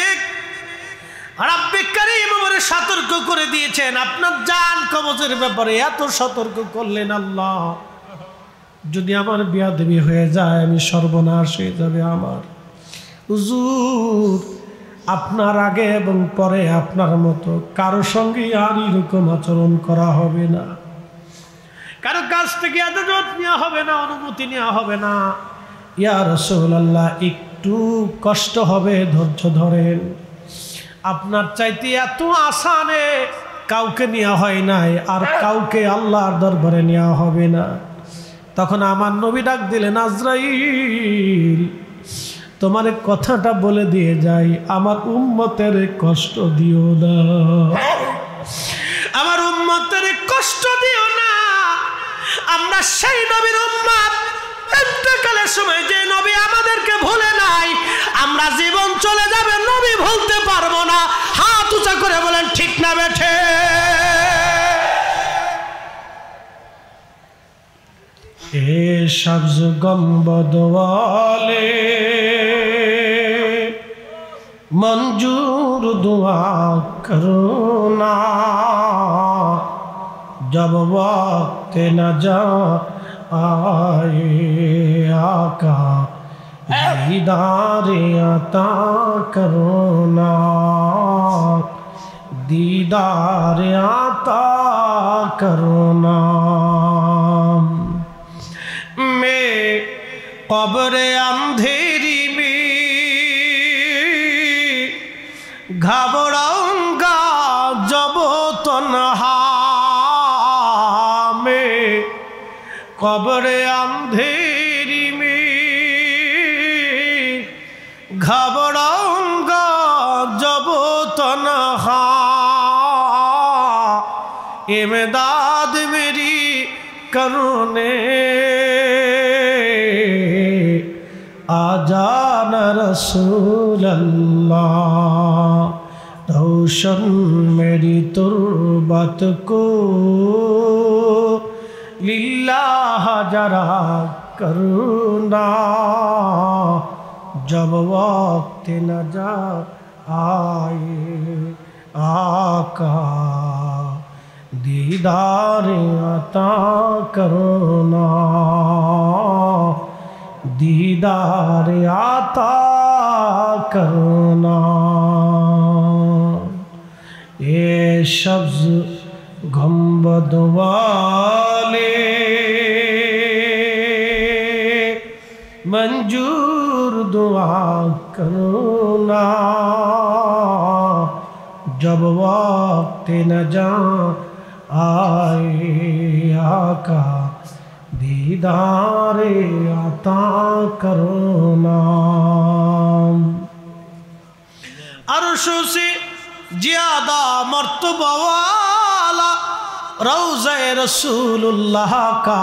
রাব্বে কারীম আমারে সতর্ক করে দিয়েছেন, আপনার জান কবজের ব্যাপারে এত সতর্ক করলেন আল্লাহ। যদি আমার বেয়াদবি হয়ে যায়, আমি সর্বনাশ হয়ে যাবে আমার। হুজুর, আপনার আগে এবং পরে আপনার মতো কারো সঙ্গে আর এরকম আচরণ করা হবে না। কারো কাছ থেকে এজাজত নেওয়া হবে না, অনুমতি নেওয়া হবে না। ইয়া রাসূলুল্লাহ, একটু কষ্ট হবে, ধৈর্য ধরেন। আপনার চাইতে এত আসানে কাউকে নেওয়া হয় নাই, আর কাউকে আল্লাহর দরবারে নেওয়া হবে না। তখন আমার নবী ডাক দিলেন, আজরাইল, তোমার কথাটা বলে দিয়ে যাই, আমার উম্মতের কষ্ট দিও না, আমার উম্মতের কষ্ট দিও না। আমরা সেই নবীর উম্মত, ইন্তেকালের সময় যে নবী আমাদেরকে ভুলে নাই, আমরা জীবন চলে যাবে, নবী ভুলতে পারবো না। হাত উঁচা করে বলেন, ঠিক না বেঠে? ए सब्ज गंबद वाले मंजूर दुआ करो ना, जब वक्त न जा आए आका दीदार अता करो ना, दीदार अता करो ना। मैं कब्र अंधेरी में घबराऊंगा जब तन्हा, मैं कब्र अंधेरी में घबराऊंगा जब तन्हा, इमदाद मेरी करुणे आजान रसूल अल्लाह, रोशन मेरी तुर्बत को लिल्लाह जरा करुणा, जब वक्त न जा आए आका दीदार अता करुणा, दीदार आता करुणा। ये सब्ज गंबद वाले मंजूर दुआ करुणा, जब वक्त न जा आए आका दीदार अता करुणा। अर्शों से ज्यादा मर्तबा वाला रौज़े रसूलुल्लाह का